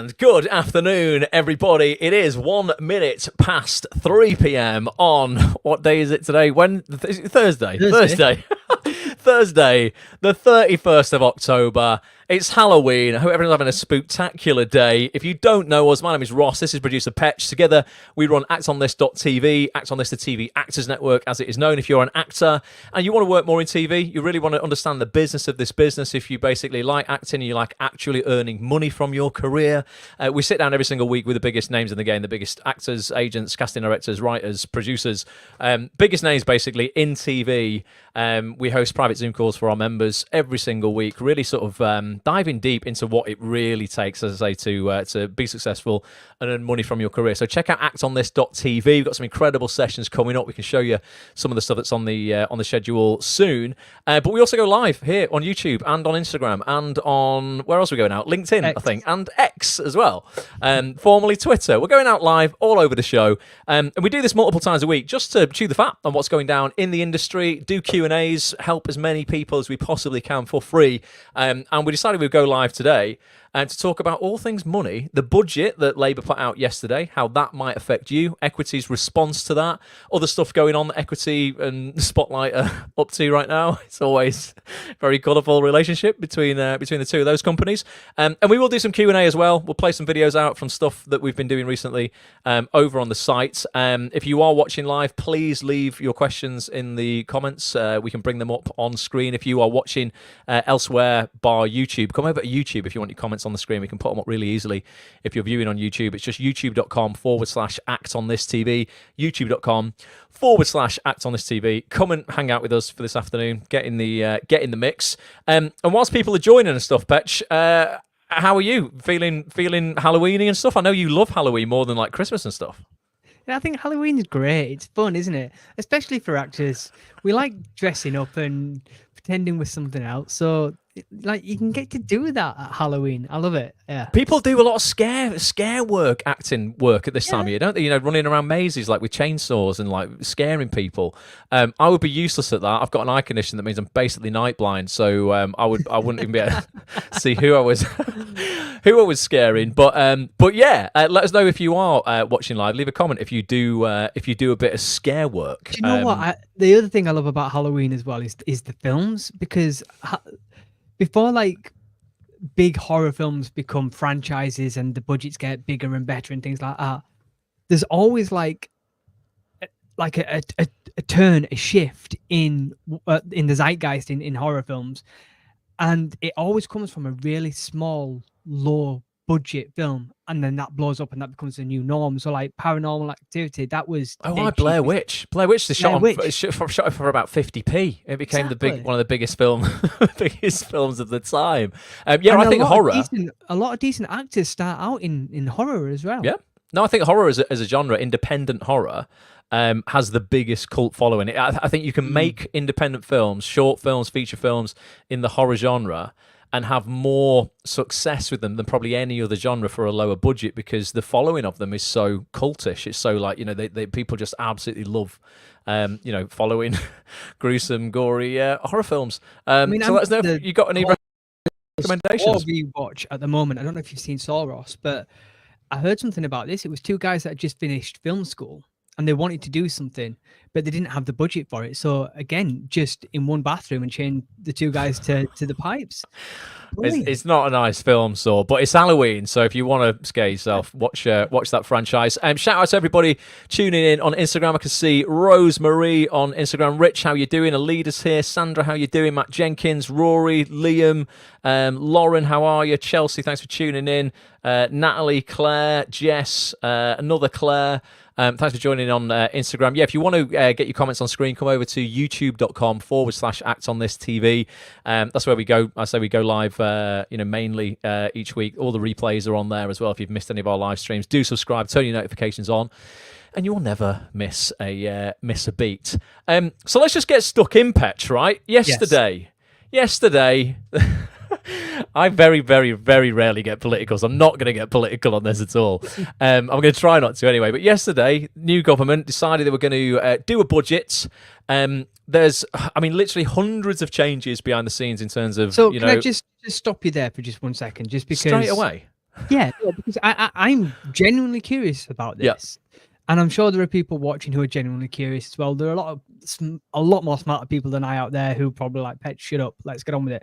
And good afternoon, everybody. It is 1 minute past 3 p.m. on, what day is it today? Thursday. Thursday, the 31st of October. It's Halloween. I hope everyone's having a spooktacular day. If you don't know us, my name is Ross. This is producer Petch. Together, we run ActOnThis.tv, Act On This, the TV Actors Network, as it is known. If you're an actor and you want to work more in TV, you really want to understand the business of this business. If you basically like acting and you like actually earning money from your career, we sit down every single week with the biggest names in the game, the biggest actors, agents, casting directors, writers, producers, biggest names basically in TV. We host private Zoom calls for our members every single week, really sort of diving deep into what it really takes, as I say, to be successful and earn money from your career. So check out ActOnThis.tv. We've got some incredible sessions coming up. We can show you some of the stuff that's on the schedule soon. But we also go live here on YouTube and on Instagram and on, where else are we going out? LinkedIn, X. I think, and X as well, formerly Twitter. We're going out live all over the show. And we do this multiple times a week just to chew the fat on what's going down in the industry, do Q&As, help as many people as we possibly can for free. And we decided we'd go live today to talk about all things money, the budget that Labour put out yesterday, how that might affect you, Equity's response to that, other stuff going on that Equity and Spotlight are up to right now. It's always a very colourful relationship between the two of those companies. And we will do some Q&A as well. We'll play some videos out from stuff that we've been doing recently over on the site. If you are watching live, please leave your questions in the comments. We can bring them up on screen. If you are watching elsewhere bar YouTube, come over to YouTube if you want your comments on the screen. We can put them up really easily. If you're viewing on YouTube, it's just youtube.com/ActOnThisTV, youtube.com/ActOnThisTV. Come and hang out with us for this afternoon. Get in the mix. And whilst people are joining and stuff, Petch, how are you feeling Halloweeny and stuff? I know you love Halloween more than like Christmas and stuff. Yeah, I think Halloween's great. It's fun, isn't it? Especially for actors. We like dressing up and pretending with something else. So, like, you can get to do that at Halloween. I love it. Yeah. People do a lot of scare work, acting work at this time of year, don't they? You know, running around mazes like with chainsaws and like scaring people. I would be useless at that. I've got an eye condition that means I'm basically night blind, so I wouldn't even be able to see who I was scaring. But yeah, let us know if you are watching live. Leave a comment if you do a bit of scare work. Do you know what? The other thing I love about Halloween as well is the films, because before like big horror films become franchises and the budgets get bigger and better and things like that, there's always like a turn, a shift in the zeitgeist in horror films, and it always comes from a really small, low budget film, and then that blows up and that becomes a new norm. So like Paranormal Activity, that was Blair Witch. They shot it for about 50p. It became one of the biggest films of the time. I think horror. A lot of decent actors start out in horror as well. Yeah, no, I think horror as a genre, independent horror, has the biggest cult following. I think you can make independent films, short films, feature films in the horror genre and have more success with them than probably any other genre for a lower budget, because the following of them is so cultish. It's so like, they people just absolutely love, following gruesome, gory horror films. So let us know if you got any recommendations. We watch at the moment. I don't know if you've seen Saw, Ross, but I heard something about this. It was two guys that had just finished film school, and they wanted to do something, but they didn't have the budget for it. So again, just in one bathroom and chained the two guys to the pipes. It's not a nice film, but it's Halloween. So if you want to scare yourself, watch that franchise. Shout out to everybody tuning in on Instagram. I can see Rosemary on Instagram. Rich, how you doing? Alida's here. Sandra, how you doing? Matt Jenkins, Rory, Liam, Lauren, how are you? Chelsea, thanks for tuning in. Natalie, Claire, Jess, another Claire. Thanks for joining on Instagram. Yeah, if you want to get your comments on screen, come over to youtube.com/ActOnThisTV. That's where we go. I say we go live, mainly each week. All the replays are on there as well. If you've missed any of our live streams, do subscribe, turn your notifications on, and you will never miss a beat. So let's just get stuck in, Petch, right? Yesterday. I very, very, very rarely get political, so I'm not going to get political on this at all. I'm going to try not to anyway. But yesterday, new government decided they were going to do a budget. There's, literally hundreds of changes behind the scenes in terms of, So can I just stop you there for just 1 second? Just because... Straight away. Yeah, because I'm genuinely curious about Yeah. this, and I'm sure there are people watching who are genuinely curious as well. There are a lot more smarter people than I out there who probably like, Petch, shut up, let's get on with it.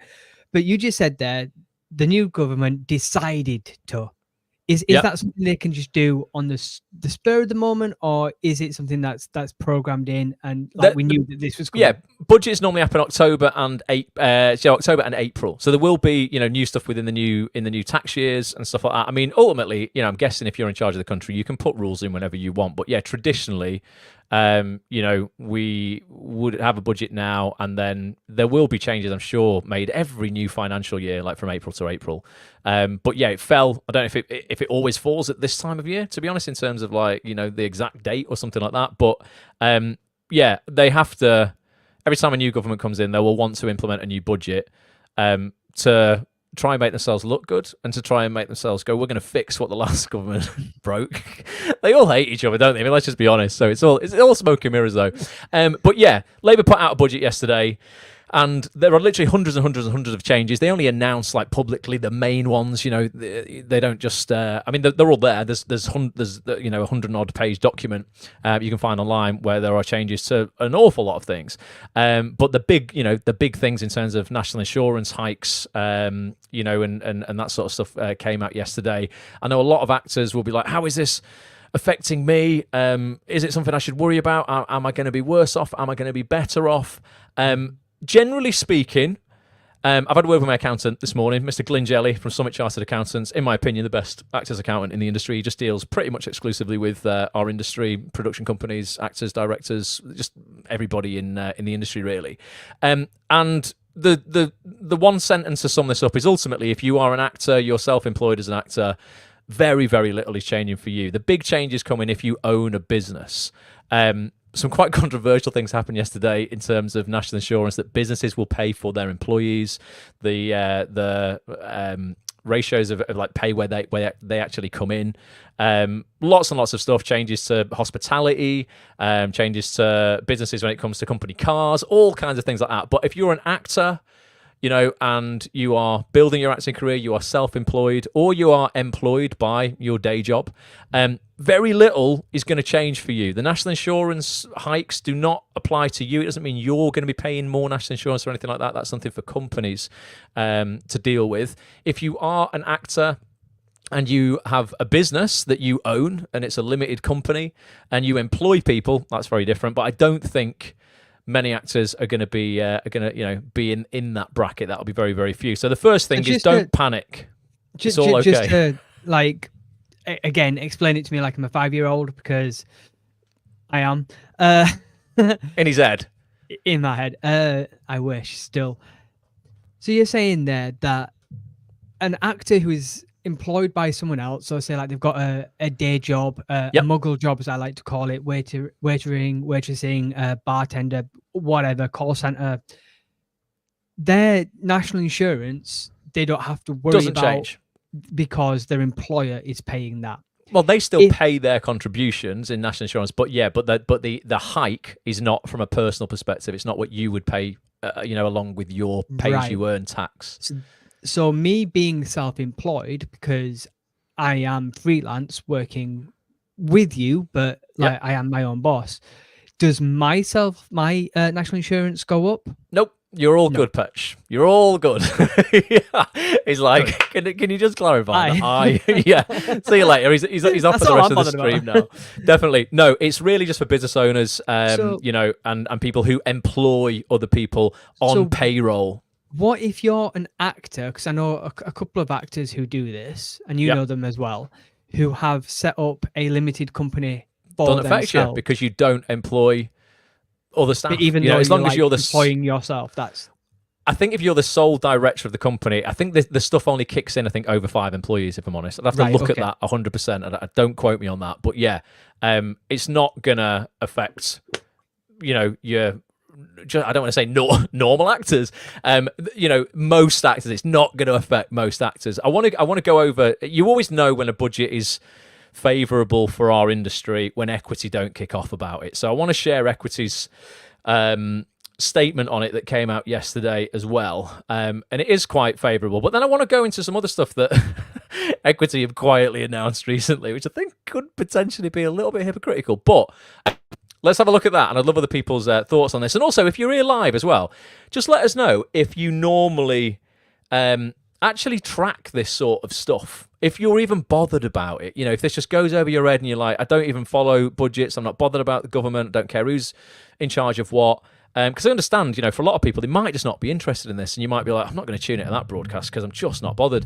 But you just said there, the new government decided to. Is Yeah. that something they can just do on the spur of the moment, or is it something that's programmed in and like we knew that this was coming? Yeah, budgets normally happen October and October and April. So there will be new stuff within the new tax years and stuff like that. I mean, ultimately, I'm guessing if you're in charge of the country, you can put rules in whenever you want. But yeah, traditionally, we would have a budget now, and then there will be changes, I'm sure, made every new financial year, like from April to April. But yeah, it fell. I don't know if it always falls at this time of year, to be honest, in terms of like the exact date or something like that. But yeah, they have to. Every time a new government comes in, they will want to implement a new budget to try and make themselves look good and to try and make themselves go, we're going to fix what the last government broke. They all hate each other, don't they? I mean, let's just be honest. So it's all smoke and mirrors, though. But yeah, Labour put out a budget yesterday, and there are literally hundreds and hundreds and hundreds of changes. They only announce like publicly the main ones. They don't just. I mean, they're all there. There's 100 odd page document you can find online where there are changes to an awful lot of things. But the big things in terms of national insurance hikes, and that sort of stuff came out yesterday. I know a lot of actors will be like, how is this affecting me? Is it something I should worry about? Am I going to be worse off? Am I going to be better off? Generally speaking, I've had a word with my accountant this morning, Mr. Glingelly from Summit Chartered Accountants. In my opinion, the best actors accountant in the industry. He just deals pretty much exclusively with our industry, production companies, actors, directors, just everybody in the industry, really. And the one sentence to sum this up is ultimately, if you are an actor, you're self-employed as an actor, very, very little is changing for you. The big change is coming if you own a business. Some quite controversial things happened yesterday in terms of national insurance that businesses will pay for their employees. The ratios of like pay where they actually come in. Lots and lots of stuff. Changes to hospitality. Changes to businesses when it comes to company cars. All kinds of things like that. But if you're an actor, and you are building your acting career, you are self-employed, or you are employed by your day job, very little is going to change for you. The national insurance hikes do not apply to you. It doesn't mean you're going to be paying more national insurance or anything like that. That's something for companies to deal with. If you are an actor and you have a business that you own and it's a limited company and you employ people, that's very different. But I don't think many actors are going to be be in that bracket. That'll be very, very few. So the first thing is don't panic. It's all okay. Just to again explain it to me like I'm a 5-year-old, because I am in his head. In my head. I wish still. So you're saying there that an actor who is employed by someone else, so say like they've got a day job, a muggle job as I like to call it, waitering, waitressing, bartender, whatever, call center, their national insurance they don't have to worry Doesn't about change because their employer is paying that. Well, they still pay their contributions in national insurance, but the hike is not from a personal perspective. It's not what you would pay, along with your pay-as-you-earn tax. So me being self-employed, because I am freelance working with you, but I am my own boss, does my national insurance go up? Nope. You're all good, Petch. You're all good. Yeah. He's like, can you just clarify that? Yeah. See you later. He's off for the rest of the stream now. Definitely. No, it's really just for business owners, and people who employ other people on payroll. What if you're an actor? Because I know a couple of actors who do this, and you know them as well, who have set up a limited company for themselves. Doesn't affect you because you don't employ other staff. But even though as long as you're employing yourself, that's. I think if you're the sole director of the company, I think the stuff only kicks in, I think, over 5 employees, if I'm honest. I'd have to look at that 100%. Don't quote me on that. But yeah, it's not going to affect, your... I don't want to say normal actors. Most actors. It's not going to affect most actors. I want to go over. You always know when a budget is favourable for our industry when Equity don't kick off about it. So I want to share Equity's statement on it that came out yesterday as well, and it is quite favourable. But then I want to go into some other stuff that Equity have quietly announced recently, which I think could potentially be a little bit hypocritical. But let's have a look at that, and I'd love other people's thoughts on this. And also, if you're here live as well, just let us know if you normally actually track this sort of stuff. If you're even bothered about it, if this just goes over your head and you're like, I don't even follow budgets, I'm not bothered about the government, don't care who's in charge of what. Because I understand, for a lot of people, they might just not be interested in this, and you might be like, I'm not going to tune into that broadcast because I'm just not bothered.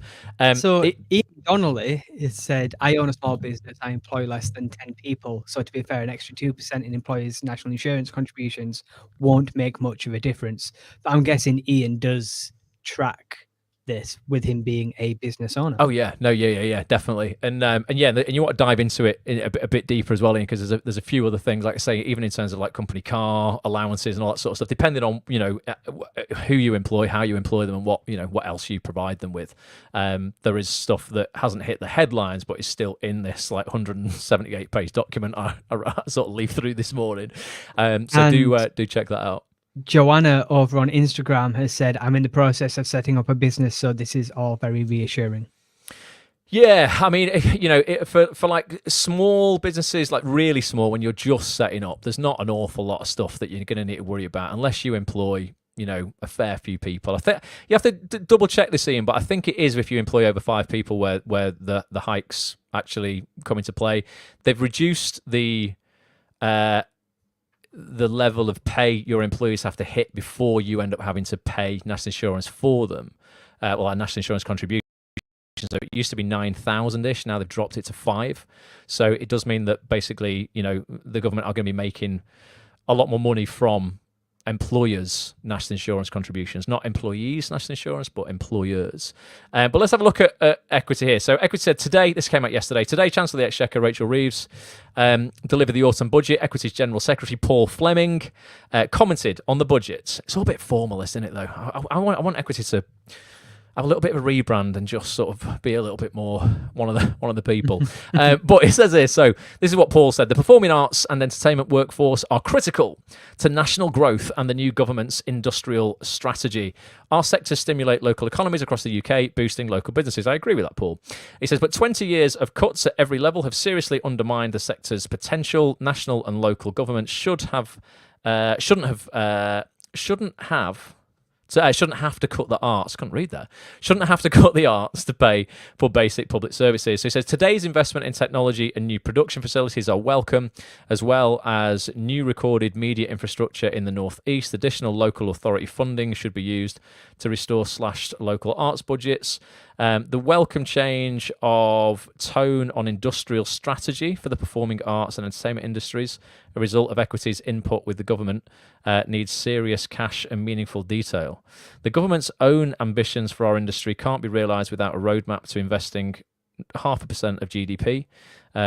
So Ian Donnelly has said, I own a small business, I employ less than 10 people. So to be fair, an extra 2% in employees' national insurance contributions won't make much of a difference. But I'm guessing Ian does track this with him being a business owner. Oh yeah, no, yeah, definitely, and you want to dive into it a bit deeper as well, because there's a few other things, like I say, even in terms of like company car allowances and all that sort of stuff, depending on who you employ, how you employ them, and what else you provide them with. There is stuff that hasn't hit the headlines, but is still in this like 178-page document I sort of leafed through this morning. So do check that out. Joanna over on Instagram has said, I'm in the process of setting up a business, so this is all very reassuring. Yeah, I mean, for like small businesses, like really small, when you're just setting up, there's not an awful lot of stuff that you're going to need to worry about unless you employ, a fair few people. I think you have to double check this, Ian, but I think it is if you employ over 5 people where the hikes actually come into play. They've reduced the level of pay your employees have to hit before you end up having to pay national insurance for them, our national insurance contribution. So it used to be 9,000-ish. Now they've dropped it to 5. So it does mean that basically, the government are going to be making a lot more money from employers' national insurance contributions, not employees' national insurance, but employers. But let's have a look at Equity here. So Equity said today, this came out yesterday, today Chancellor of the Exchequer Rachel Reeves delivered the autumn budget. Equity's General Secretary Paul Fleming commented on the budget. It's all a bit formalist, isn't it, though? I want Equity to have a little bit of a rebrand and just sort of be a little bit more one of the people. But it says here, so this is what Paul said: the performing arts and entertainment workforce are critical to national growth and the new government's industrial strategy. Our sectors stimulate local economies across the UK, boosting local businesses. I agree with that, Paul. He says, but 20 years of cuts at every level have seriously undermined the sector's potential. National and local governments shouldn't have to cut the arts. Couldn't read that. Shouldn't have to cut the arts to pay for basic public services. So he says today's investment in technology and new production facilities are welcome, as well as new recorded media infrastructure in the North East. Additional local authority funding should be used to restore slashed local arts budgets. The welcome change of tone on industrial strategy for the performing arts and entertainment industries, a result of Equity's input with the government, needs serious cash and meaningful detail. The government's own ambitions for our industry can't be realised without a roadmap to investing 0.5% of GDP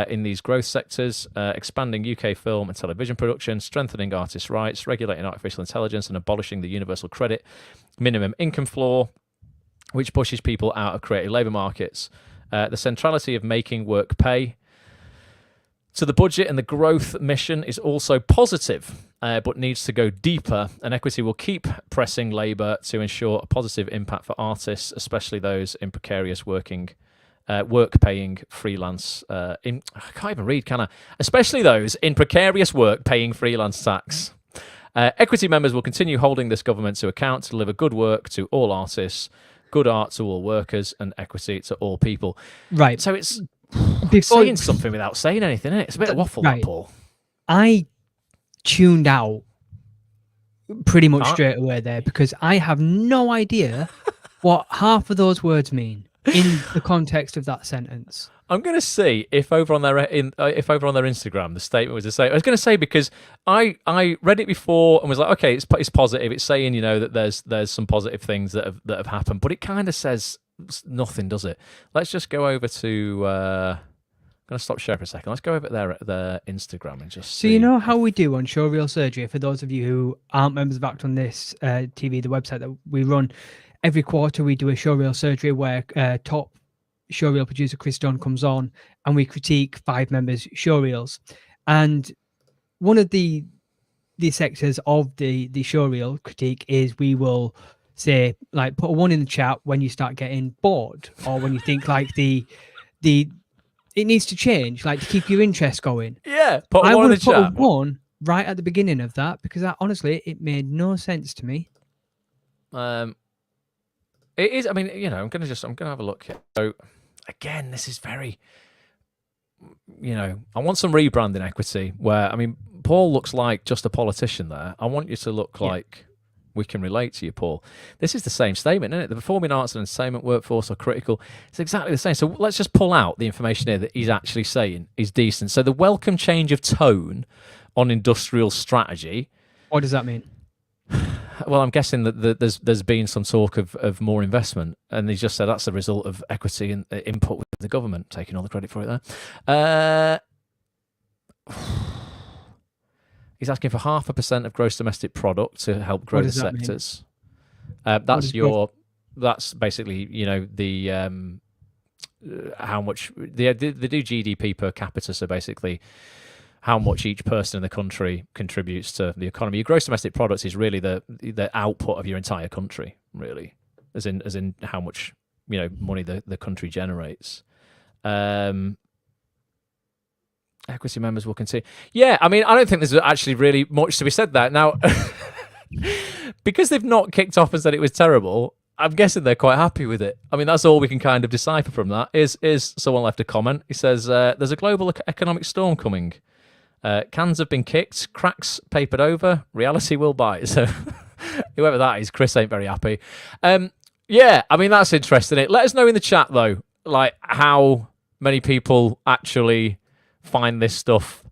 in these growth sectors, expanding UK film and television production, strengthening artists' rights, regulating artificial intelligence, and abolishing the universal credit minimum income floor, which pushes people out of creative labour markets. The centrality of making work pay to the budget and the growth mission is also positive, but needs to go deeper, and Equity will keep pressing Labour to ensure a positive impact for artists, especially those in precarious work-paying freelance. I can't even read, can I? Especially those in precarious work paying freelance tax. Equity members will continue holding this government to account to deliver good work to all artists, good art to all workers, and equity to all people. Right. So it's saying something without saying anything, isn't it? It's a bit of waffle, right. That, Paul. I tuned out pretty much straight away there because I have no idea what half of those words mean in the context of that sentence. I'm going to see if over on their Instagram the statement was the same. I was going to say because I read it before and was like, okay, it's positive. It's saying that there's some positive things that have happened, but it kind of says nothing, does it? Let's just go over to. I'm going to stop sharing for a second. Let's go over there at their Instagram and just. So you know how we do on Showreel Surgery. For those of you who aren't members of Act On This TV, the website that we run, every quarter we do a Showreel Surgery where top showreel producer Chris Dunn comes on and we critique 5 members' showreels. And one of the sectors of the showreel critique is we will say, like, put a 1 in the chat when you start getting bored, or when you think like the it needs to change, like to keep your interest going. Yeah, put a I 1 in would the have put a chat. 1 right at the beginning of that, because that, honestly, it made no sense to me. It is. I mean, I'm gonna have a look here. So again, this is very. I want some rebranding equity where, I mean, Paul looks like just a politician there. I want you to look like we can relate to you, Paul. This is the same statement, isn't it? The performing arts and entertainment workforce are critical. It's exactly the same. So let's just pull out the information here that he's actually saying is decent. So the welcome change of tone on industrial strategy. What does that mean? Well, I'm guessing that there's been some talk of more investment, and he just said that's the result of equity and input with the government, taking all the credit for it there. He's asking for 0.5% of gross domestic product to help grow the sectors. That's basically the how much they do GDP per capita. So basically, how much each person in the country contributes to the economy. Your gross domestic product is really the output of your entire country, really, as in how much money the country generates. Equity members will continue. Yeah, I mean, I don't think there's actually really much to be said there. Now, because they've not kicked off and said it was terrible, I'm guessing they're quite happy with it. I mean, that's all we can kind of decipher from that. Is someone left a comment? He says, there's a global economic storm coming. Cans have been kicked, cracks papered over, reality will bite. So whoever that is, Chris ain't very happy. Yeah, I mean, that's interesting. Let us know in the chat, though, like how many people actually find this stuff,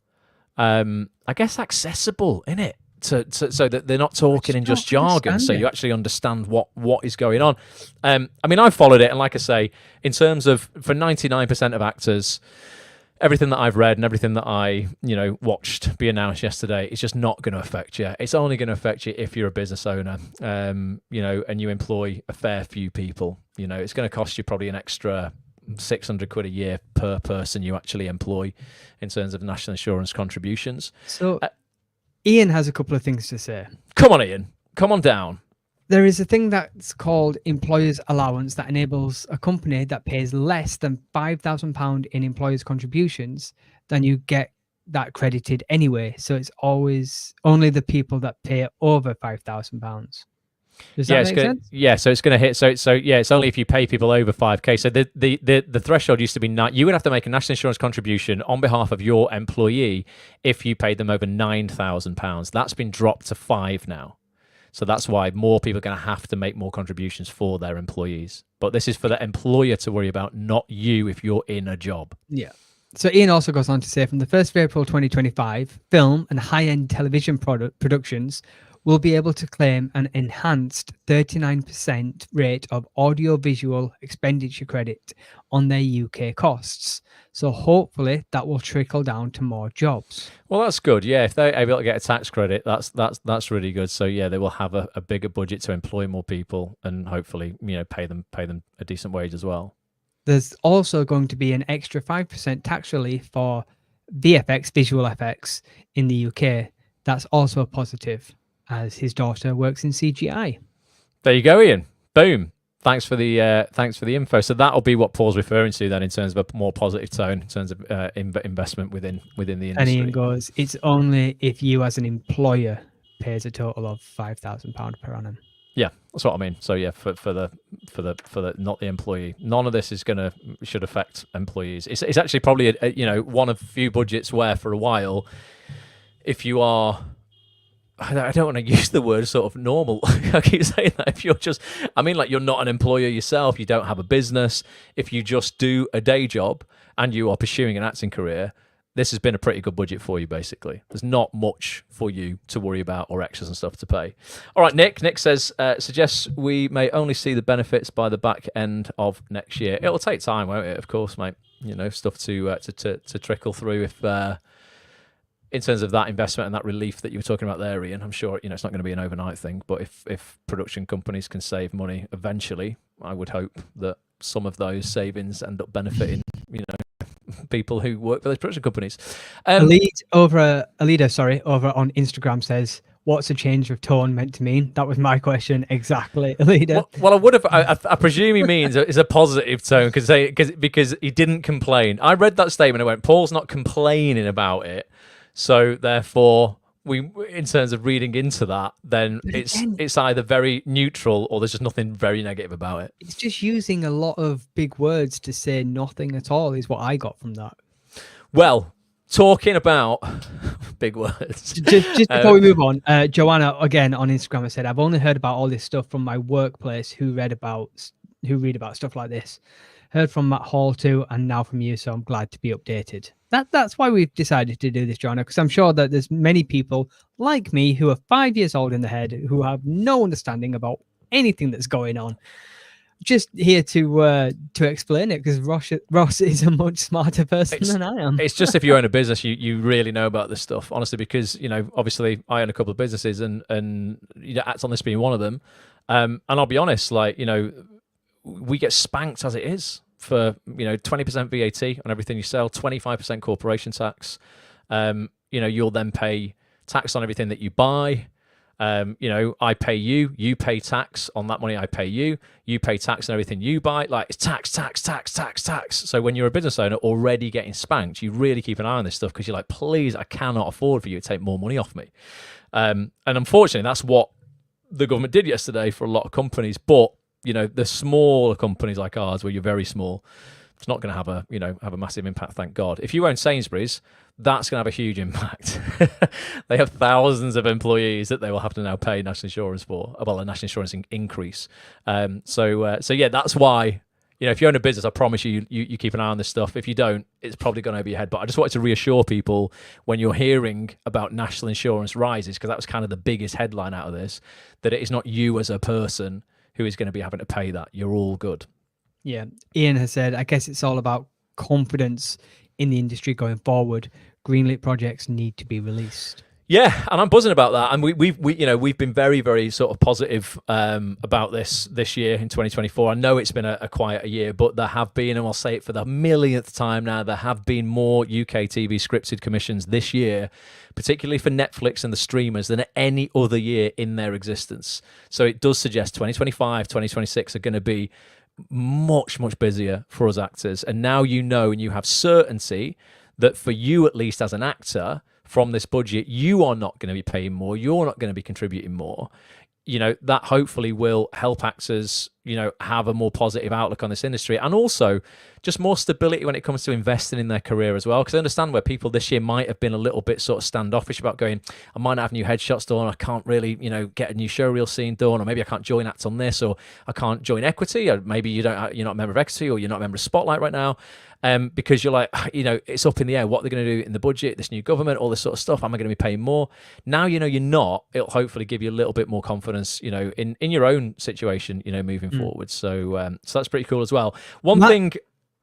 I guess, accessible, innit? So that they're not talking in just jargon, so you actually understand what is going on. I mean, I followed it, and like I say, in terms of, for 99% of actors, everything that I've read and everything that I, watched be announced yesterday, it's just not going to affect you. It's only going to affect you if you're a business owner, and you employ a fair few people. It's going to cost you probably an extra £600 a year per person you actually employ in terms of national insurance contributions. So Ian has a couple of things to say. Come on, Ian. Come on down. There is a thing that's called employer's allowance that enables a company that pays less than £5,000 in employer's contributions, then you get that credited anyway. So it's always only the people that pay over £5,000. Does that make sense? Yeah, so it's going to hit. So yeah, it's only if you pay people over 5k. So the threshold used to be you would have to make a national insurance contribution on behalf of your employee if you paid them over £9,000. That's been dropped to 5 now. So that's why more people are going to have to make more contributions for their employees. But this is for the employer to worry about, not you if you're in a job. Yeah. So Ian also goes on to say, from the 1st of April 2025, film and high-end television productions will be able to claim an enhanced 39% rate of audiovisual expenditure credit on their UK costs. So hopefully that will trickle down to more jobs. Well, that's good. Yeah, if they're able to get a tax credit, that's really good. So yeah, they will have a bigger budget to employ more people and hopefully pay them a decent wage as well. There's also going to be an extra 5% tax relief for VFX, visual effects, in the UK. That's also a positive, as his daughter works in CGI. There you go, Ian. Boom. Thanks for the info. So that'll be what Paul's referring to then, in terms of a more positive tone, in terms of investment within the industry. And Ian goes, it's only if you as an employer pays a total of £5,000 per annum. Yeah, that's what I mean. So yeah, for the not the employee. None of this should affect employees. It's actually probably one of few budgets where for a while, if you are, I don't want to use the word sort of normal. I keep saying that. If you're just, like you're not an employer yourself, you don't have a business, if you just do a day job and you are pursuing an acting career, this has been a pretty good budget for you, basically. There's not much for you to worry about, or extras and stuff to pay. All right, Nick. Nick says, suggests we may only see the benefits by the back end of next year. It'll take time, won't it? Of course, mate. Stuff to trickle through if... in terms of that investment and that relief that you were talking about there, Ian, I'm sure it's not going to be an overnight thing, but if production companies can save money eventually, I would hope that some of those savings end up benefiting, people who work for those production companies. Alida over on Instagram says, what's a change of tone meant to mean? That was my question exactly, leader. Well, I would have. I presume he means it's a positive tone because he didn't complain. I read that statement and went, Paul's not complaining about it, so therefore in terms of reading into that, then it's either very neutral or there's just nothing very negative about it. It's just using a lot of big words to say nothing at all is what I got from that. Well, talking about big words. Just before we move on, Joanna again on Instagram has said, I've only heard about all this stuff from my workplace who read about stuff like this. Heard from Matt Hall too, and now from you, so I'm glad to be updated. That's why we've decided to do this, Joanna, because I'm sure that there's many people like me who are 5 years old in the head who have no understanding about anything that's going on. Just here to explain it, because Ross is a much smarter person than I am. It's just if you own a business, you really know about this stuff, honestly, because obviously I own a couple of businesses and Act On This being one of them. And I'll be honest, we get spanked as it is for 20% VAT on everything you sell, 25% corporation tax. You'll then pay tax on everything that you buy. I pay you pay tax on that money I pay you pay tax on everything you buy. Like, it's tax. So when you're a business owner already getting spanked, you really keep an eye on this stuff because you're like, please, I cannot afford for you to take more money off me. And unfortunately, that's what the government did yesterday for a lot of companies. But the smaller companies like ours, where you're very small, it's not going to have a massive impact, thank God. If you own Sainsbury's, that's going to have a huge impact. They have thousands of employees that they will have to now pay national insurance for. Well, a national insurance increase. So yeah, that's why, if you own a business, I promise you keep an eye on this stuff. If you don't, it's probably gone over your head. But I just wanted to reassure people when you're hearing about national insurance rises, because that was kind of the biggest headline out of this, that it is not you as a person who is going to be having to pay that. You're all good. Yeah. Ian has said, I guess it's all about confidence in the industry going forward. Greenlit projects need to be released. Yeah, and I'm buzzing about that. And we've been very, very sort of positive about this year in 2024. I know it's been a quieter year, but there have been, and I'll say it for the millionth time now, there have been more UK TV scripted commissions this year, particularly for Netflix and the streamers, than any other year in their existence. So it does suggest 2025, 2026 are going to be much, much busier for us actors. And now and you have certainty that for you, at least as an actor, from this budget, you are not going to be paying more, you're not going to be contributing more. That hopefully will help actors, have a more positive outlook on this industry, and also just more stability when it comes to investing in their career as well. Because I understand where people this year might have been a little bit sort of standoffish about going, I might not have new headshots done, I can't really, get a new showreel scene done, or maybe I can't join Act On This, or I can't join Equity, or maybe you're not a member of Equity, or you're not a member of Spotlight right now. Because you're like, it's up in the air. What are they going to do in the budget, this new government, all this sort of stuff? Am I going to be paying more? Now you're not. It'll hopefully give you a little bit more confidence, in your own situation, moving forward. So that's pretty cool as well.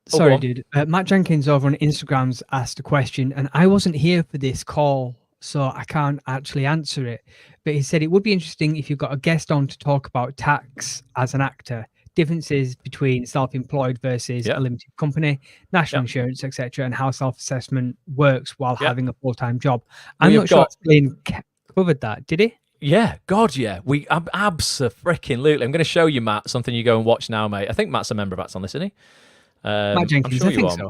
Sorry, dude. Matt Jenkins over on Instagram's asked a question, and I wasn't here for this call, so I can't actually answer it. But he said it would be interesting if you got a guest on to talk about tax as an actor. Differences between self-employed versus a limited company, national insurance, etc., and how self-assessment works while having a full-time job. I'm not sure Glenn covered that, did he? Yeah, God, yeah. We abso-freaking-lutely. I'm going to show you, Matt, something you go and watch now, mate. I think Matt's a member of Acts On This, isn't he? Matt Jenkins, I think so.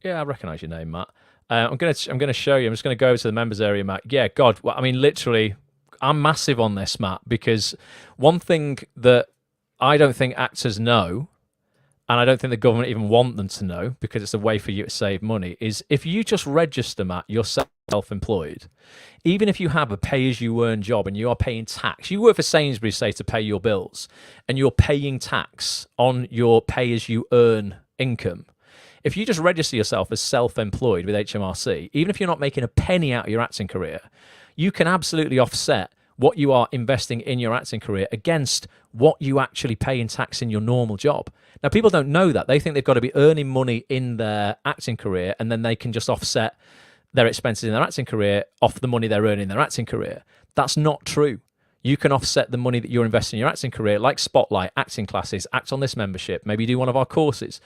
Yeah, I recognise your name, Matt. I'm going to show you. I'm just going to go to the members area, Matt. Yeah, God, literally, I'm massive on this, Matt, because one thing that I don't think actors know, and I don't think the government even want them to know, because it's a way for you to save money, is if you just register, Matt, you're self-employed, even if you have a pay-as-you-earn job and you are paying tax, you work for Sainsbury's, say, to pay your bills, and you're paying tax on your pay-as-you-earn income. If you just register yourself as self-employed with HMRC, even if you're not making a penny out of your acting career, you can absolutely offset what you are investing in your acting career against what you actually pay in tax in your normal job. Now, people don't know that. They think they've got to be earning money in their acting career, and then they can just offset their expenses in their acting career off the money they're earning in their acting career. That's not true. You can offset the money that you're investing in your acting career, like Spotlight, acting classes, Act On This membership, maybe do one of our courses,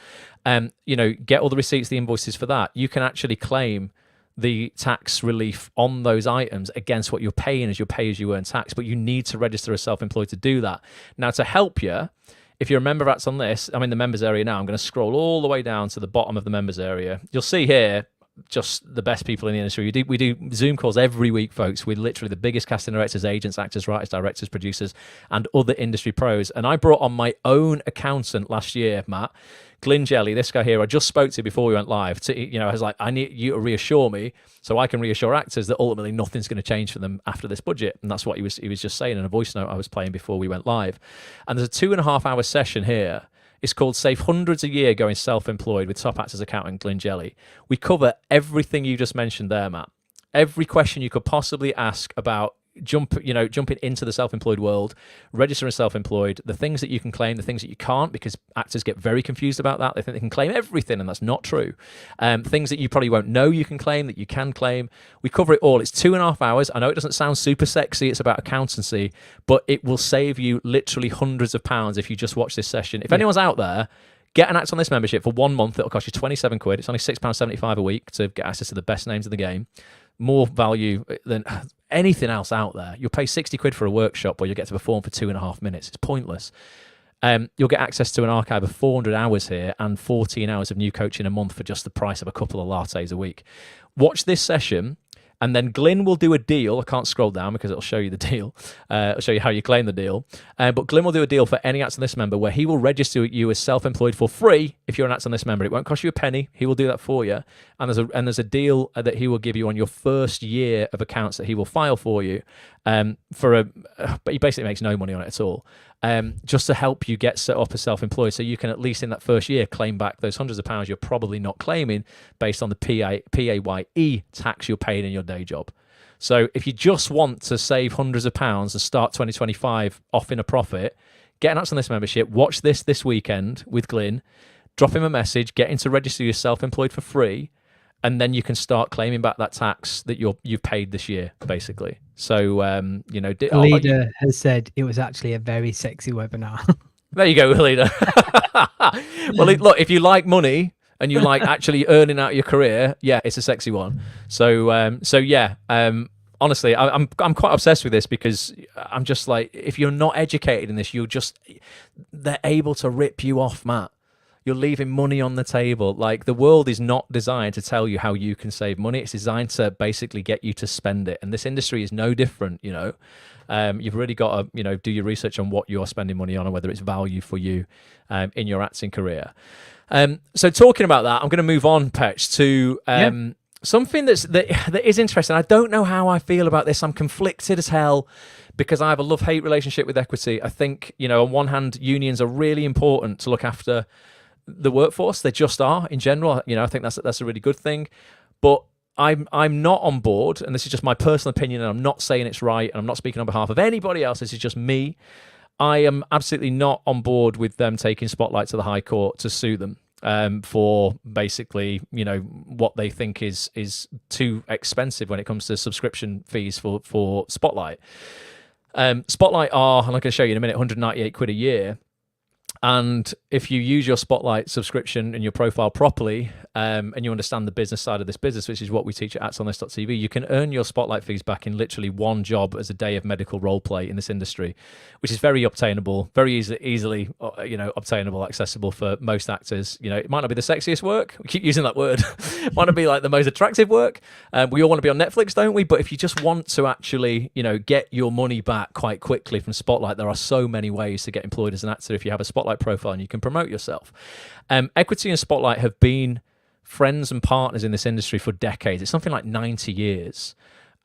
get all the receipts, the invoices for that. You can actually claim the tax relief on those items against what you're paying as your pay-as-you-earn tax, but you need to register as self-employed to do that. Now, to help you, if you're a member of Acts on This, I'm in the members area now. I'm going to scroll all the way down to the bottom of the members area. You'll see here just the best people in the industry. We do Zoom calls every week, folks, with literally the biggest casting directors, agents, actors, writers, directors, producers, and other industry pros. And I brought on my own accountant last year, Matt, Glyn Jelly, this guy here, I just spoke to before we went live. I was like, I need you to reassure me so I can reassure actors that ultimately nothing's going to change for them after this budget. And that's what he was just saying in a voice note I was playing before we went live. And there's a 2.5-hour session here. It's called Save Hundreds a Year Going Self-Employed with top actors accountant Glyn Jelly. We cover everything you just mentioned there, Matt. Every question you could possibly ask about jumping into the self-employed world, registering as self-employed, the things that you can claim, the things that you can't, because actors get very confused about that. They think they can claim everything, and that's not true. Things that you probably won't know you can claim, that you can claim. We cover it all. It's 2.5 hours. I know it doesn't sound super sexy. It's about accountancy, but it will save you literally hundreds of pounds if you just watch this session. If anyone's out there, get an Act On This membership for 1 month. It'll cost you 27 quid. It's only £6.75 a week to get access to the best names in the game. More value than anything else out there. You'll pay 60 quid for a workshop where you'll get to perform for 2.5 minutes. It's pointless. You'll get access to an archive of 400 hours here and 14 hours of new coaching a month for just the price of a couple of lattes a week. Watch this session, and then Glyn will do a deal. I can't scroll down because it'll show you the deal. It'll show you how you claim the deal. But Glyn will do a deal for any Acts On This member where he will register you as self-employed for free if you're an Acts On This member. It won't cost you a penny. He will do that for you. And there's a deal that he will give you on your first year of accounts that he will file for you. But he basically makes no money on it at all. Just to help you get set up as self-employed, so you can at least in that first year claim back those hundreds of pounds you're probably not claiming based on the PAYE tax you're paying in your day job. So if you just want to save hundreds of pounds and start 2025 off in a profit, get an Acts On This membership, watch this weekend with Glyn, drop him a message, get him to register you self-employed for free, and then you can start claiming back that tax that you've paid this year, basically. So, Leader has said it was actually a very sexy webinar. There you go, Leader. Well, look, if you like money and you like actually earning out your career, yeah, it's a sexy one. So honestly, I'm quite obsessed with this because I'm just like, if you're not educated in this, they're able to rip you off, Matt. You're leaving money on the table. Like, the world is not designed to tell you how you can save money. It's designed to basically get you to spend it. And this industry is no different, You've really got to, do your research on what you're spending money on and whether it's value for you in your acting career. So talking about that, I'm going to move on, Petch, to something that is interesting. I don't know how I feel about this. I'm conflicted as hell because I have a love-hate relationship with equity. I think, on one hand, unions are really important to look after the workforce. They just are in general. I think that's a really good thing. But I'm not on board, and this is just my personal opinion, and I'm not saying it's right, and I'm not speaking on behalf of anybody else. This is just me. I am absolutely not on board with them taking Spotlight to the High Court to sue them for basically, what they think is too expensive when it comes to subscription fees for Spotlight. Spotlight are, and I'm going to show you in a minute, 198 quid a year. And if you use your Spotlight subscription and your profile properly, and you understand the business side of this business, which is what we teach at actonthis.tv, you can earn your Spotlight fees back in literally one job as a day of medical role play in this industry, which is very obtainable, very easily obtainable, accessible for most actors. It might not be the sexiest work. We keep using that word. It might not be like the most attractive work. We all want to be on Netflix, don't we? But if you just want to actually, get your money back quite quickly from Spotlight, there are so many ways to get employed as an actor if you have a Spotlight profile and you can promote yourself. Equity and Spotlight have been friends and partners in this industry for decades. It's something like 90 years.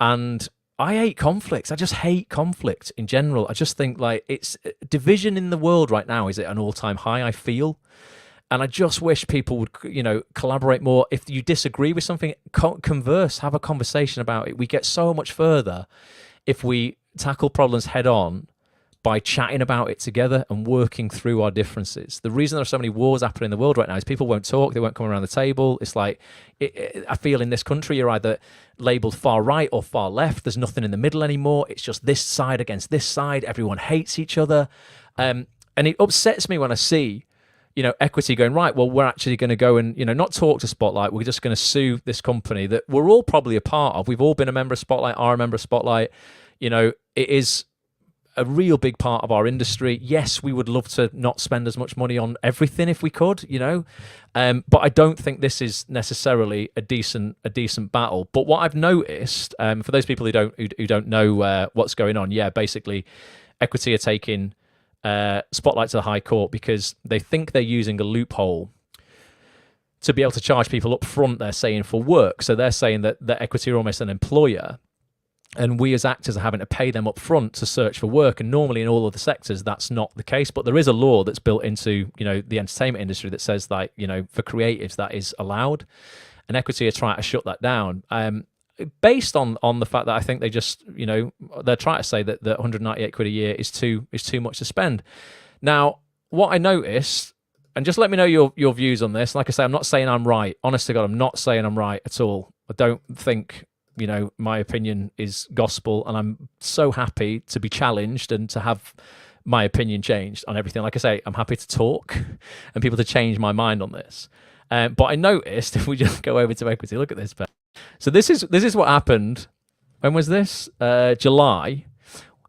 And I hate conflicts. I just hate conflict in general. I just think it's division in the world right now is at an all-time high, I feel. And I just wish people would, collaborate more. If you disagree with something, converse, have a conversation about it. We get so much further if we tackle problems head on by chatting about it together and working through our differences. The reason there are so many wars happening in the world right now is people won't talk, they won't come around the table. It's like, I feel in this country, you're either labelled far right or far left. There's nothing in the middle anymore. It's just this side against this side. Everyone hates each other. And it upsets me when I see, Equity going, right, well, we're actually going to go and, not talk to Spotlight. We're just going to sue this company that we're all probably a part of. We've all been a member of Spotlight, are a member of Spotlight. It is a real big part of our industry. Yes, we would love to not spend as much money on everything if we could, but I don't think this is necessarily a decent battle. But what I've noticed, for those people who don't know what's going on, basically, Equity are taking Spotlight to the High Court because they think they're using a loophole to be able to charge people up front, they're saying, for work. So they're saying that Equity are almost an employer, and we as actors are having to pay them up front to search for work. And normally in all of the sectors, that's not the case. But there is a law that's built into, the entertainment industry that says that, for creatives, that is allowed. And Equity are trying to shut that down. Based on the fact that I think they just, they're trying to say that the 198 quid a year is too much to spend. Now, what I noticed, and just let me know your views on this. Like I say, I'm not saying I'm right. Honest to God, I'm not saying I'm right at all. I don't think, my opinion is gospel, and I'm so happy to be challenged and to have my opinion changed on everything. Like I say, I'm happy to talk and people to change my mind on this. But I noticed, if we just go over to Equity, look at this. So this is what happened. When was this? July.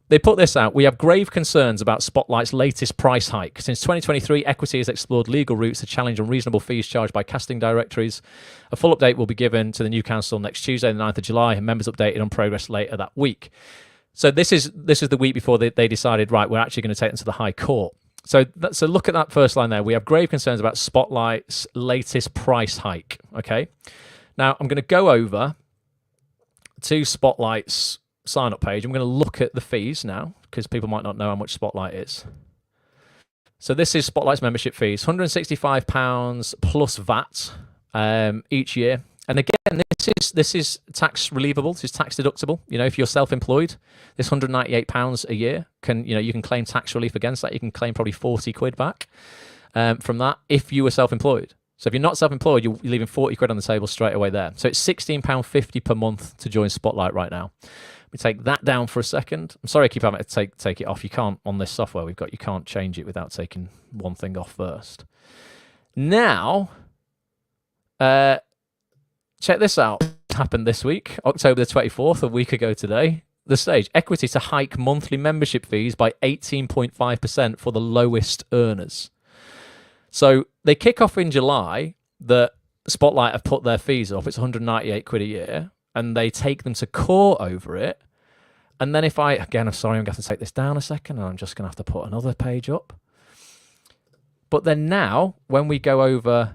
They put this out. We have grave concerns about Spotlight's latest price hike. Since 2023, Equity has explored legal routes to challenge unreasonable fees charged by casting directories. A full update will be given to the new council next Tuesday, the 9th of July, and members updated on progress later that week. So this is the week before they decided, right, we're actually going to take them to the High Court. So look at that first line there. We have grave concerns about Spotlight's latest price hike. Okay. Now I'm going to go over to Spotlight's sign-up page. I'm going to look at the fees now because people might not know how much Spotlight is. So this is Spotlight's membership fees, £165 plus VAT each year. And again, this is tax relievable. This is tax deductible. If you're self-employed, this £198 a year you can claim tax relief against that. You can claim probably 40 quid back from that if you were self-employed. So if you're not self-employed, you're leaving 40 quid on the table straight away there. So it's £16.50 per month to join Spotlight right now. We take that down for a second. I'm sorry I keep having to take it off. You can't, on this software we've got, you can't change it without taking one thing off first. Now, check this out. It happened this week, October the 24th, a week ago today. The stage, Equity to hike monthly membership fees by 18.5% for the lowest earners. So they kick off in July that Spotlight have put their fees up. It's 198 quid a year. And they take them to court over it. And then I'm sorry, I'm going to have to take this down a second, and I'm just going to have to put another page up. But then now, when we go over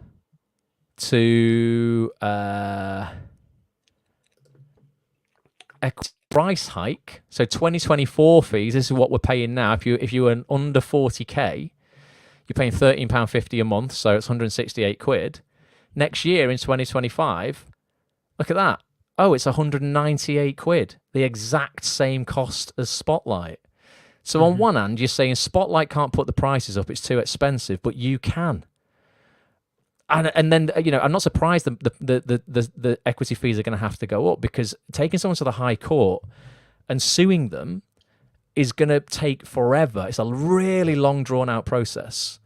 to price hike, so 2024 fees, this is what we're paying now. If you earn under 40k, you're paying £13.50 a month, so it's 168 quid. Next year in 2025, look at that. Oh, it's 198 quid, the exact same cost as Spotlight. So on one hand, you're saying Spotlight can't put the prices up, it's too expensive, but you can. And then, I'm not surprised the equity fees are going to have to go up, because taking someone to the High Court and suing them is going to take forever. It's a really long, drawn-out process.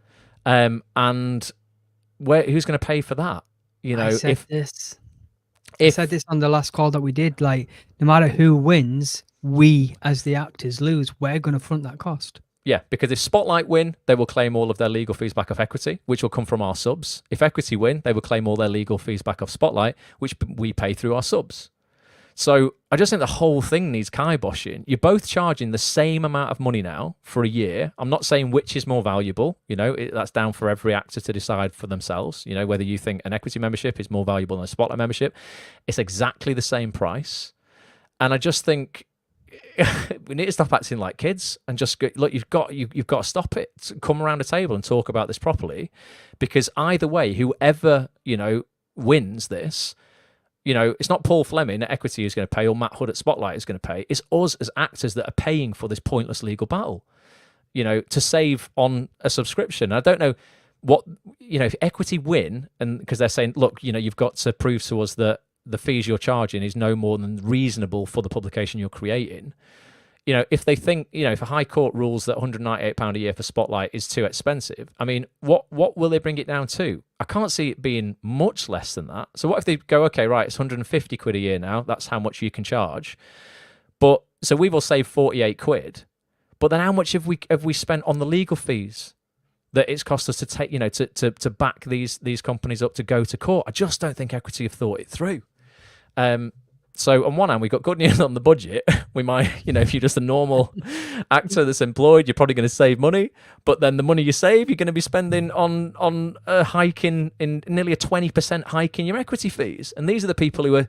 And who's going to pay for that? I said this on the last call that we did, like, no matter who wins, we as the actors lose. We're going to front that cost. Yeah, because if Spotlight win, they will claim all of their legal fees back off Equity, which will come from our subs. If Equity win, they will claim all their legal fees back off Spotlight, which we pay through our subs. So I just think the whole thing needs kiboshing. You're both charging the same amount of money now for a year. I'm not saying which is more valuable. That's down for every actor to decide for themselves. Whether you think an Equity membership is more valuable than a Spotlight membership. It's exactly the same price. And I just think we need to stop acting like kids and just go, look, you've got to stop it. Come around a table and talk about this properly, because either way, whoever, wins this, it's not Paul Fleming at Equity who's going to pay, or Matt Hood at Spotlight is going to pay. It's us as actors that are paying for this pointless legal battle, to save on a subscription. I don't know what, if Equity win, and because they're saying, look, you've got to prove to us that the fees you're charging is no more than reasonable for the publication you're creating. if they think, if a high court rules that £198 a year for Spotlight is too expensive, I mean, what will they bring it down to? I can't see it being much less than that. So what if they go, okay, right, it's 150 quid a year now. That's how much you can charge. But so we've all saved 48 quid. But then how much have we spent on the legal fees that it's cost us to take, to back these companies up to go to court? I just don't think Equity have thought it through. So on one hand, we've got good news on the budget. We might, if you're just a normal actor that's employed, you're probably going to save money. But then the money you save, you're going to be spending on a hike in nearly a 20% hike in your equity fees. And these are the people who are,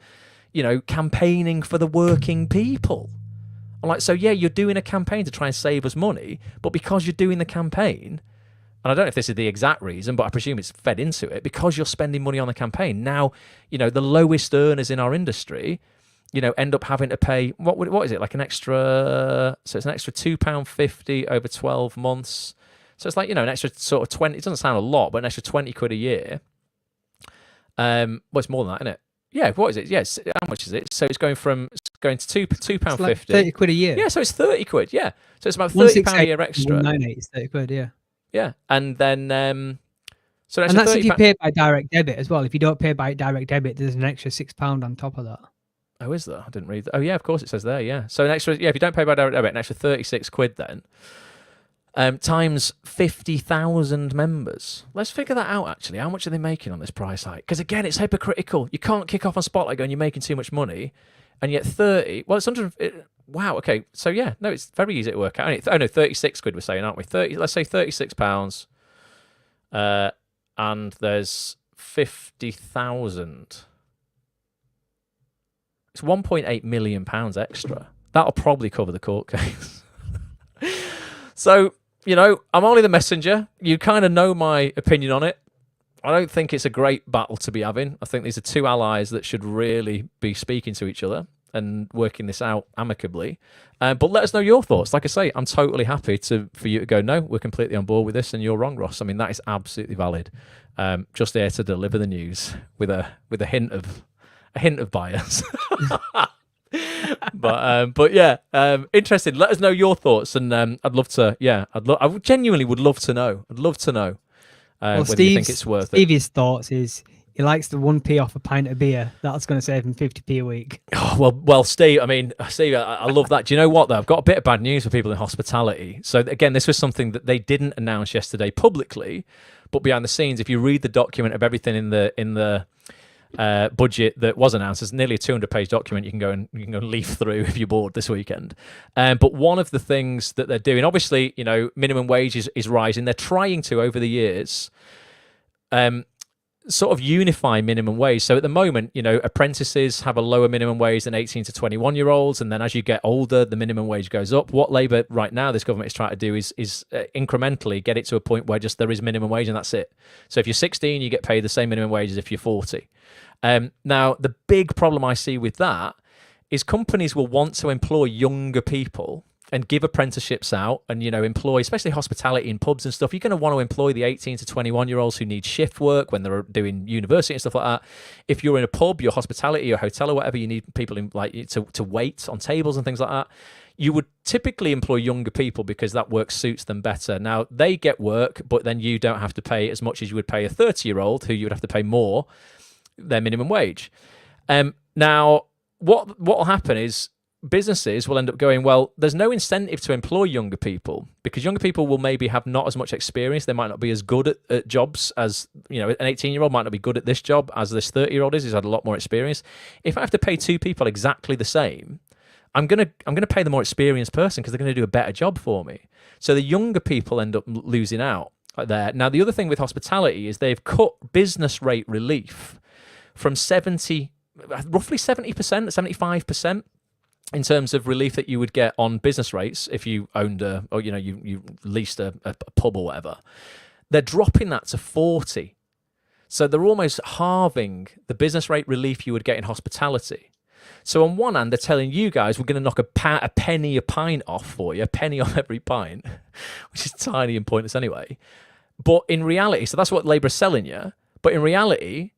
campaigning for the working people. I'm like, so yeah, you're doing a campaign to try and save us money, but because you're doing the campaign, and I don't know if this is the exact reason, but I presume it's fed into it, because you're spending money on the campaign. Now, the lowest earners in our industry, end up having to pay, what is it, like an extra, so it's an extra £2.50 over 12 months. So it's like, an extra sort of 20, it doesn't sound a lot, but an extra 20 quid a year. Well, it's more than that, isn't it? Yeah, what is it? Yes, how much is it? So it's going to £2.50. Like 30 quid a year. Yeah, so it's 30 quid, yeah. So it's about £30 a year extra. 198 is 30 quid, yeah. Yeah, and then so and that's if you pay by direct debit as well. If you don't pay by direct debit, there's an extra £6 on top of that. Oh, is there? I didn't read that. Oh, yeah, of course it says there, yeah. So an extra, if you don't pay by direct debit, an extra 36 quid then, times 50,000 members. Let's figure that out, actually. How much are they making on this price hike? Because, again, it's hypocritical. You can't kick off on Spotlight going, you're making too much money, and yet 30, well, it's under, wow, okay. So, yeah, no, it's very easy to work out. Oh, no, 36 quid we're saying, aren't we? Let's say £36, and there's 50,000. It's £1.8 million extra. That'll probably cover the court case. So, I'm only the messenger. You kind of know my opinion on it. I don't think it's a great battle to be having. I think these are two allies that should really be speaking to each other and working this out amicably. But let us know your thoughts. Like I say, I'm totally happy for you to go, no, we're completely on board with this and you're wrong, Ross. I mean, that is absolutely valid. Just there to deliver the news with a hint of bias. But yeah, interested. Let us know your thoughts, and I'd love to. Yeah, I genuinely would love to know. I'd love to know whether you think it's worth it. Stevie's thoughts is he likes the 1p off a pint of beer. That's going to save him 50p a week. Oh, well, Steve. I mean, Steve, I love that. Do you know what though? I've got a bit of bad news for people in hospitality. So again, this was something that they didn't announce yesterday publicly, but behind the scenes, if you read the document of everything in the budget that was announced, it's nearly a 200-page document. You can go and leaf through if you're bored this weekend. But one of the things that they're doing, obviously, minimum wage is rising. They're trying to, over the years, sort of unify minimum wage. So at the moment, apprentices have a lower minimum wage than 18 to 21-year-olds, and then as you get older, the minimum wage goes up. What Labour right now, this government is trying to do is incrementally get it to a point where just there is minimum wage and that's it. So if you're 16, you get paid the same minimum wage as if you're 40. Now, the big problem I see with that is companies will want to employ younger people and give apprenticeships out and, employ, especially hospitality in pubs and stuff. You're going to want to employ the 18 to 21-year-olds who need shift work when they're doing university and stuff like that. If you're in a pub, your hospitality, your hotel or whatever, you need people to wait on tables and things like that. You would typically employ younger people because that work suits them better. Now, they get work, but then you don't have to pay as much as you would pay a 30-year-old who you would have to pay more their minimum wage. Now, what will happen is businesses will end up going, well, there's no incentive to employ younger people because younger people will maybe have not as much experience. They might not be as good at jobs as, an 18-year-old might not be good at this job as this 30-year-old is. He's had a lot more experience. If I have to pay two people exactly the same, I'm gonna pay the more experienced person because they're going to do a better job for me. So the younger people end up losing out there. Now, the other thing with hospitality is they've cut business rate relief from roughly 70%, 75%. In terms of relief that you would get on business rates if you owned you leased a pub or whatever, they're dropping that to 40. So they're almost halving the business rate relief you would get in hospitality. So on one hand, they're telling you guys we're going to knock a penny a pint off for you, a penny off every pint, which is tiny and pointless anyway. But in reality, so that's what Labour is selling you. But in reality,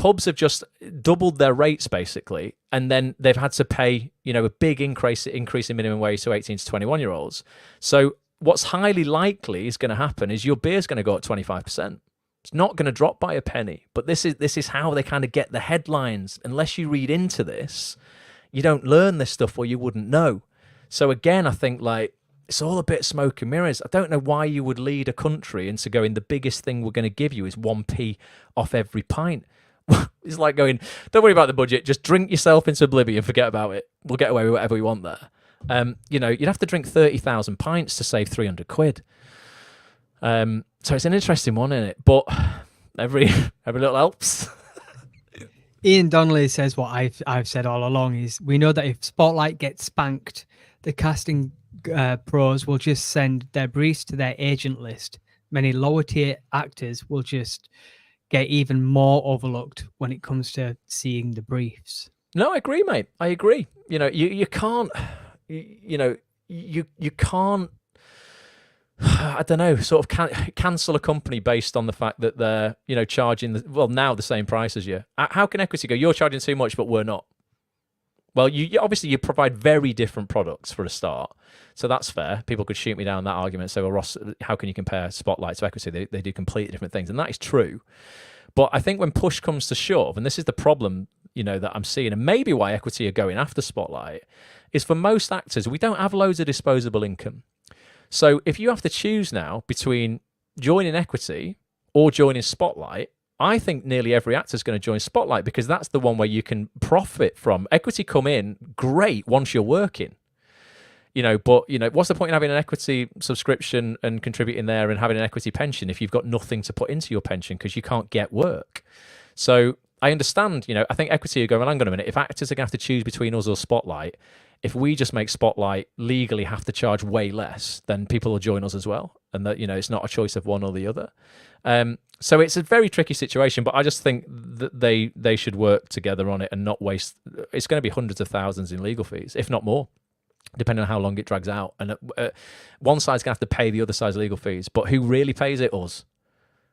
pubs have just doubled their rates basically, and then they've had to pay, a big increase in minimum wage to 18 to 21-year-olds. So what's highly likely is going to happen is your beer's going to go up 25%. It's not going to drop by a penny. But this is how they kind of get the headlines. Unless you read into this, you don't learn this stuff, or you wouldn't know. So again, I think like it's all a bit smoke and mirrors. I don't know why you would lead a country into going, the biggest thing we're going to give you is 1p off every pint. It's like going, don't worry about the budget, just drink yourself into oblivion, forget about it. We'll get away with whatever we want there. You'd have to drink 30,000 pints to save 300 quid. So it's an interesting one, isn't it? But every little helps. Ian Donnelly says what I've said all along is, we know that if Spotlight gets spanked, the casting pros will just send their briefs to their agent list. Many lower tier actors will just get even more overlooked when it comes to seeing the briefs. No, I agree, mate. I agree. You can't, you can't, I don't know, sort of cancel a company based on the fact that they're, charging, now the same price as you. How can equity go, you're charging too much, but we're not? Well, you obviously you provide very different products for a start, so that's fair. People could shoot me down that argument and say, well, Ross, how can you compare Spotlight to equity? They do completely different things, and that is true. But I think when push comes to shove, and this is the problem, that I'm seeing, and maybe why equity are going after Spotlight, is for most actors, we don't have loads of disposable income. So if you have to choose now between joining equity or joining Spotlight, I think nearly every actor is going to join Spotlight, because that's the one where you can profit from. Equity come in, great, once you're working. But what's the point in having an equity subscription and contributing there and having an equity pension if you've got nothing to put into your pension because you can't get work? So I understand, I think equity are going, well, hang on a minute, if actors are going to have to choose between us or Spotlight, if we just make Spotlight legally have to charge way less, then people will join us as well. And that, it's not a choice of one or the other. So it's a very tricky situation, but I just think that they should work together on it and not waste. It's going to be hundreds of thousands in legal fees, if not more, depending on how long it drags out. And one side's going to have to pay the other side's legal fees, but who really pays it? Us.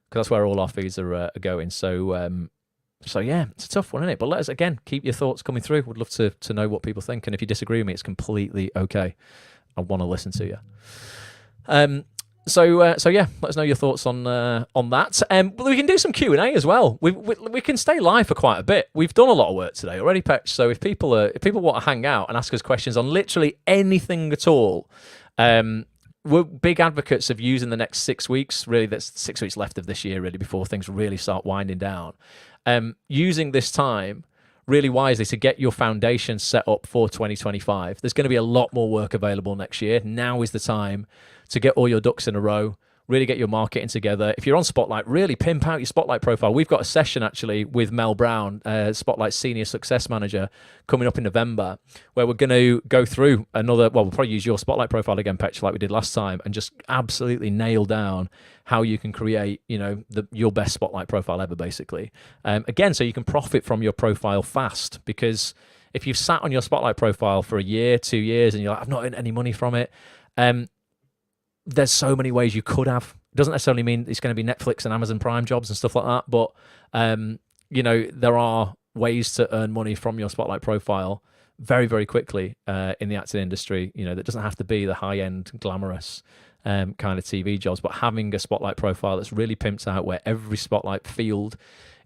Because that's where all our fees are going. So yeah, it's a tough one, isn't it? But let us, again, keep your thoughts coming through. Would love to know what people think. And if you disagree with me, it's completely okay. I want to listen to you. So yeah, let us know your thoughts on that. We can do some Q&A as well. We can stay live for quite a bit. We've done a lot of work today already, Petch. So if people want to hang out and ask us questions on literally anything at all, we're big advocates of using the next 6 weeks. Really, that's 6 weeks left of this year, really, before things really start winding down. Using this time really wisely to get your foundation set up for 2025. There's going to be a lot more work available next year. Now is the time to get all your ducks in a row, really get your marketing together. If you're on Spotlight, really pimp out your Spotlight profile. We've got a session actually with Mel Brown, Spotlight Senior Success Manager, coming up in November, where we're going to go through we'll probably use your Spotlight profile again, Petch, like we did last time, and just absolutely nail down how you can create, your best Spotlight profile ever, basically. Again, so you can profit from your profile fast, because if you've sat on your Spotlight profile for a year, 2 years, and you're like, I've not earned any money from it, there's so many ways you could have. It doesn't necessarily mean it's going to be Netflix and Amazon Prime jobs and stuff like that, but there are ways to earn money from your Spotlight profile very, very quickly in the acting industry. That doesn't have to be the high-end, glamorous kind of TV jobs, but having a Spotlight profile that's really pimped out, where every Spotlight field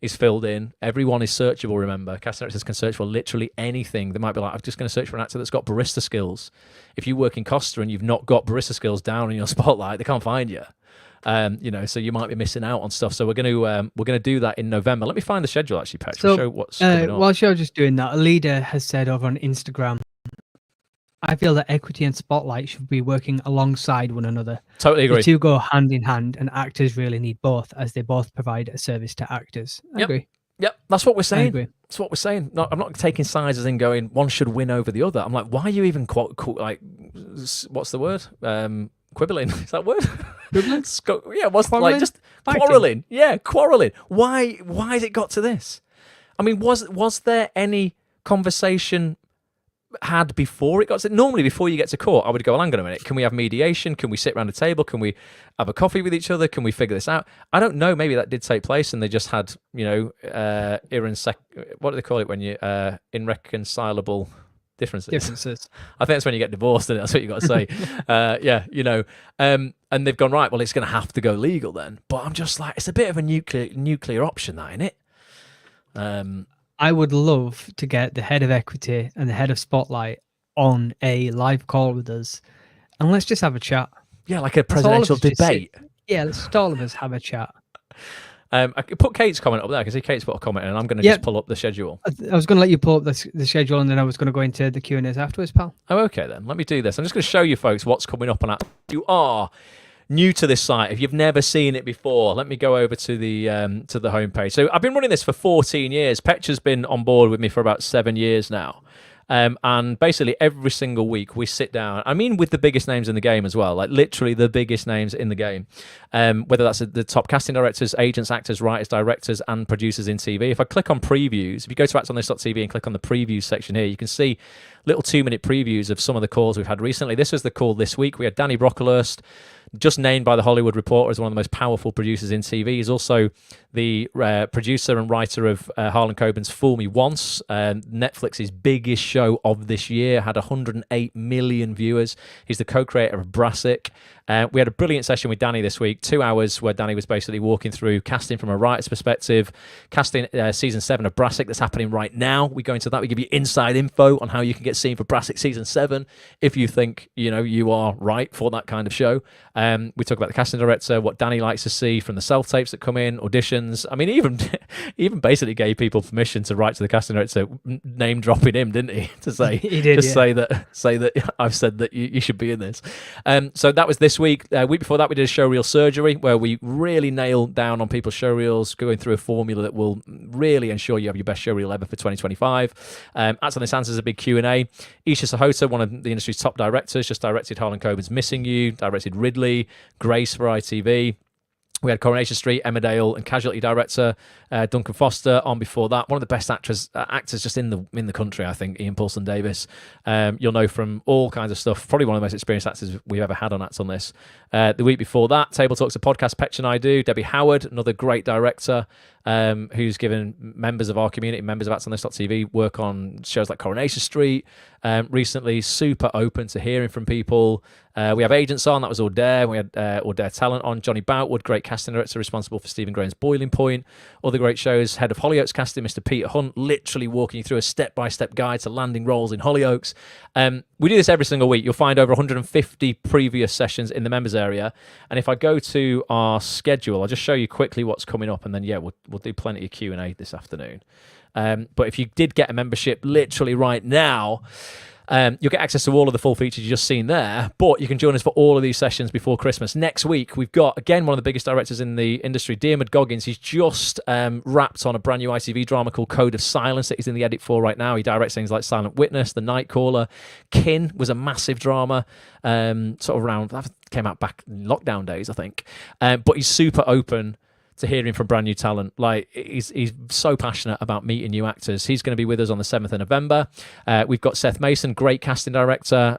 is filled in. Everyone is searchable, remember. Casting directors can search for literally anything. They might be like, I'm just going to search for an actor that's got barista skills. If you work in Costa and you've not got barista skills down in your Spotlight, they can't find you. So you might be missing out on stuff. So we're going to do that in November. Let me find the schedule, actually, Petch. So, show what's going on. While you're just doing that, a leader has said over on Instagram, I feel that equity and Spotlight should be working alongside one another. Totally agree. The two go hand in hand, and actors really need both, as they both provide a service to actors. I agree. Yep, that's what we're saying. I agree. That's what we're saying. No, I'm not taking sides as in going, one should win over the other. I'm like, why are you even what's the word? Quibbling. Is that a word? Quibbling? Yeah, what's quarreling? like just Fighting. quarreling. Yeah, quarreling. Why has it got to this? I mean, was there any conversation had before it got to, normally before you get to court, I would go, well, hang on a minute, can we have mediation? Can we sit around a table? Can we have a coffee with each other? Can we figure this out? I don't know. Maybe that did take place and they just had, what do they call it when you, irreconcilable differences. I think that's when you get divorced, and that's what you got to say. And they've gone, right, well, it's going to have to go legal then. But I'm just like, it's a bit of a nuclear option, that, isn't it? I would love to get the head of equity and the head of Spotlight on a live call with us, and let's just have a chat. Yeah, like a presidential debate. Let's just all of us have a chat. I could put Kate's comment up there. I can see Kate's put a comment, and I'm going to just pull up the schedule. I was going to let you pull up the schedule, and then I was going to go into the Q&As afterwards, pal. Oh, okay then. Let me do this. I'm just going to show you folks what's coming up on that. You are new to this site, if you've never seen it before, let me go over to the homepage. So I've been running this for 14 years. Petch has been on board with me for about 7 years now. And basically every single week we sit down, I mean, with the biggest names in the game as well, like literally the biggest names in the game, whether that's the top casting directors, agents, actors, writers, directors, and producers in TV. If I click on previews, if you go to actonthis.tv and click on the previews section here, you can see little 2-minute previews of some of the calls we've had recently. This was the call this week. We had Danny Brocklehurst, just named by the Hollywood Reporter as one of the most powerful producers in TV. He's also the producer and writer of Harlan Coben's Fool Me Once, Netflix's biggest show of this year, had 108 million viewers. He's the co-creator of Brassic. We had a brilliant session with Danny this week, 2 hours, where Danny was basically walking through casting from a writer's perspective, casting season 7 of Brassic that's happening right now. We go into that. We give you inside info on how you can get seen for Brassic season 7 if you think you are right for that kind of show. We talk about the casting director, what Danny likes to see from the self-tapes that come in, auditions. I mean, even basically gave people permission to write to the casting director, name dropping him, didn't he? To say, he did, say that I've said that you should be in this. So that was this week. Week before that, we did a showreel surgery where we really nailed down on people's showreels, going through a formula that will really ensure you have your best showreel ever for 2025. Act On This answers a big Q&A. Isha Sahota, one of the industry's top directors, just directed Harlan Coben's Missing You, directed Ridley, Grace for ITV. We had Coronation Street, Emmerdale, and Casualty director Duncan Foster on before that. One of the best actors just in the country, I think, Ian Paulson Davis. You'll know from all kinds of stuff. Probably one of the most experienced actors we've ever had on Act On This. The week before that, Table Talks, a podcast Petch and I do. Debbie Howard, another great director, who's given members of our community, members of ActOnThis.tv, work on shows like Coronation Street. Recently, super open to hearing from people. We have agents on. That was Audaire. We had Audaire Talent on. Johnny Boutwood, great casting director responsible for Stephen Graham's Boiling Point. Other great shows. Head of Hollyoaks casting, Mr. Peter Hunt, literally walking you through a step-by-step guide to landing roles in Hollyoaks. We do this every single week. You'll find over 150 previous sessions in the members area. And if I go to our schedule, I'll just show you quickly what's coming up, and then we'll do plenty of Q&A this afternoon. But if you did get a membership literally right now, you'll get access to all of the full features you just seen there, but you can join us for all of these sessions before Christmas. Next week, we've got, again, one of the biggest directors in the industry, Diarmuid Goggins. He's just wrapped on a brand new ITV drama called Code of Silence that he's in the edit for right now. He directs things like Silent Witness, The Night Caller. Kin was a massive drama, sort of around, that came out back in lockdown days, I think. But he's super open to hearing from brand new talent. Like, he's so passionate about meeting new actors. He's going to be with us on the 7th of November. We've got Seth Mason, great casting director,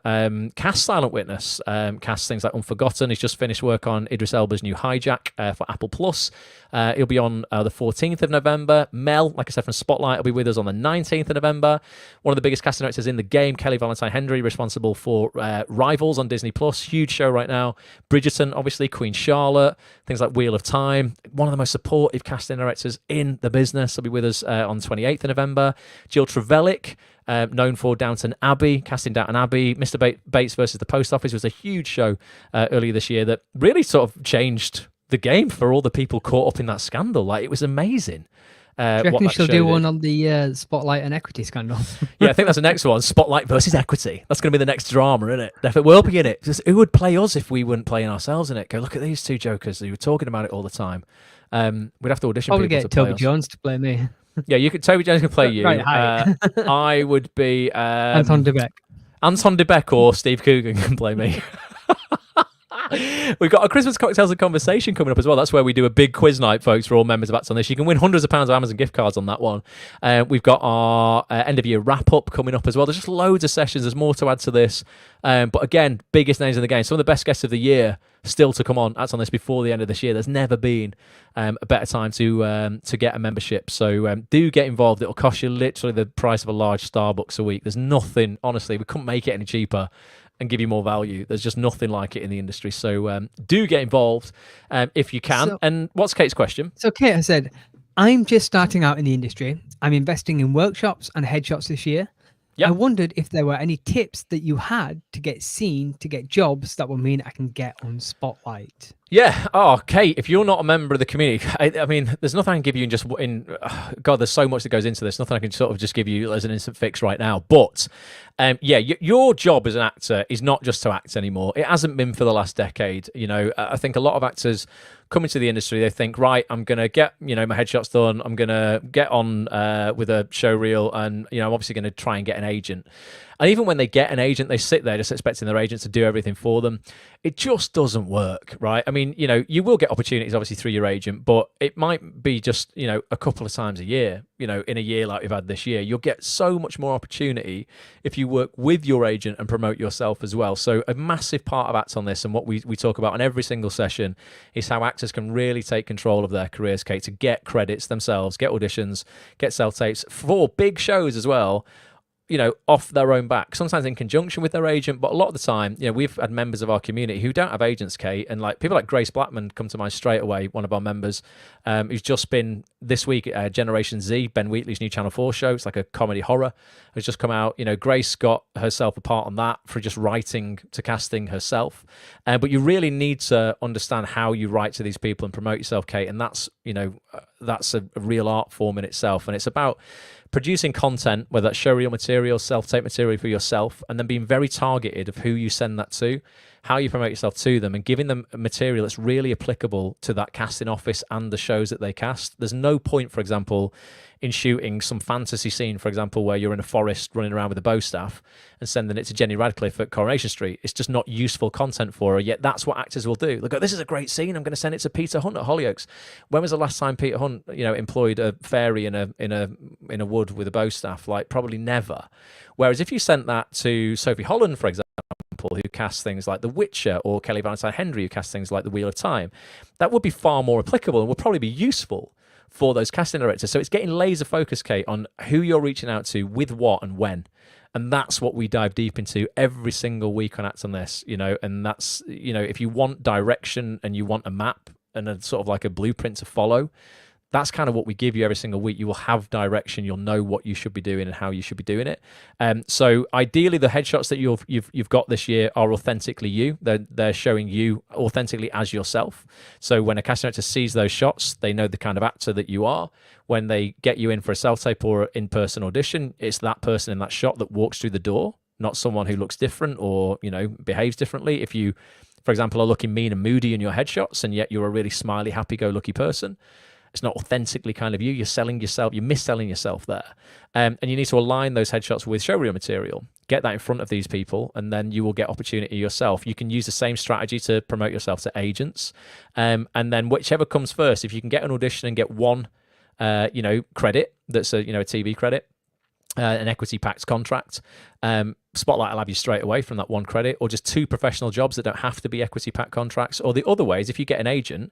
cast Silent Witness, cast things like Unforgotten. He's just finished work on Idris Elba's new Hijack for Apple Plus. He'll be on the 14th of November. Mel, like I said, from Spotlight, will be with us on the 19th of November. One of the biggest casting directors in the game, Kelly Valentine Henry, responsible for Rivals on Disney Plus, huge show right now. Bridgerton, obviously, Queen Charlotte, things like Wheel of Time. One of the most supportive casting directors in the business will be with us on the 28th of November. Jill Trevellick, known for Downton Abbey, casting Downton Abbey. Mr. Bates versus the Post Office was a huge show earlier this year that really sort of changed the game for all the people caught up in that scandal. Like, it was amazing. Do you reckon she'll do one on the Spotlight and Equity scandal? Yeah, I think that's the next one. Spotlight versus Equity. That's going to be the next drama, isn't it? Definitely will be in it. Just, who would play us if we weren't playing ourselves in it? Go, look at these two jokers who were talking about it all the time. We'd have to audition Probably people get to play Toby us. Jones to play me. Yeah, Toby Jones can play you. Right, hi. I would be Anton de Beek. Anton de Beek, or Steve Coogan can play me. We've got a Christmas cocktails and conversation coming up as well. That's where we do a big quiz night, folks, for all members of Acts on This. You can win hundreds of pounds of Amazon gift cards on that one. We've got our end of year wrap up coming up as well. There's just loads of sessions. There's more to add to this. But again, biggest names in the game. Some of the best guests of the year still to come on Acts on This before the end of this year. There's never been a better time to get a membership. So do get involved. It'll cost you literally the price of a large Starbucks a week. There's nothing, honestly, we couldn't make it any cheaper and give you more value. There's just nothing like it in the industry. So do get involved if you can. So, and what's Kate's question? So Kate has said, I'm just starting out in the industry. I'm investing in workshops and headshots this year. Yep. I wondered if there were any tips that you had to get seen, to get jobs that will mean I can get on Spotlight. Yeah. Oh, Kate, if you're not a member of the community, I mean, there's nothing I can give you God, there's so much that goes into this. Nothing I can sort of just give you as an instant fix right now. But yeah, your job as an actor is not just to act anymore. It hasn't been for the last decade. You know, I think a lot of actors come into the industry, they think, right, I'm going to get, my headshots done. I'm going to get on with a show reel and, I'm obviously going to try and get an agent. And even when they get an agent, they sit there just expecting their agent to do everything for them. It just doesn't work, right? I mean, you will get opportunities obviously through your agent, but it might be just, a couple of times a year, in a year like we've had this year. You'll get so much more opportunity if you work with your agent and promote yourself as well. So a massive part of Act on This and what we talk about on every single session is how actors can really take control of their careers, Kate, to get credits themselves, get auditions, get self-tapes for big shows as well, off their own back, sometimes in conjunction with their agent, but a lot of the time, we've had members of our community who don't have agents, Kate, and like people like Grace Blackman come to mind straight away, one of our members, who's just been this week at Generation Z, Ben Wheatley's new Channel 4 show. It's like a comedy horror, has just come out. Grace got herself a part on that for just writing to casting herself. But you really need to understand how you write to these people and promote yourself, Kate, and that's a real art form in itself, and it's about producing content, whether that's showreel material, self-tape material for yourself, and then being very targeted of who you send that to, how you promote yourself to them, and giving them material that's really applicable to that casting office and the shows that they cast. There's no point, for example, in shooting some fantasy scene, for example, where you're in a forest running around with a bow staff and sending it to Jenny Radcliffe at Coronation Street. It's just not useful content for her, yet that's what actors will do. Look, this is a great scene, I'm going to send it to Peter Hunt at Hollyoaks. When was the last time Peter Hunt, employed a fairy in a wood with a bow staff? Like, probably never. Whereas if you sent that to Sophie Holland, for example, who casts things like The Witcher, or Kelly Valentine Henry, who casts things like The Wheel of Time, that would be far more applicable and would probably be useful for those casting directors. So it's getting laser focused, Kate, on who you're reaching out to, with what and when. And that's what we dive deep into every single week on Act on This, and that's, if you want direction and you want a map and a sort of like a blueprint to follow, that's kind of what we give you every single week. You will have direction. You'll know what you should be doing and how you should be doing it. So ideally, the headshots that you've got this year are authentically you. They're showing you authentically as yourself. So when a casting director sees those shots, they know the kind of actor that you are. When they get you in for a self-tape or in-person audition, it's that person in that shot that walks through the door, not someone who looks different or behaves differently. If you, for example, are looking mean and moody in your headshots, and yet you're a really smiley, happy-go-lucky person, it's not authentically kind of you. You're selling yourself. You're mis-selling yourself there. And you need to align those headshots with showreel material. Get that in front of these people, and then you will get opportunity yourself. You can use the same strategy to promote yourself to agents. And then whichever comes first, if you can get an audition and get one, credit that's a TV credit, an equity packed contract, Spotlight will have you straight away from that one credit, or just two professional jobs that don't have to be equity packed contracts. Or the other way is if you get an agent,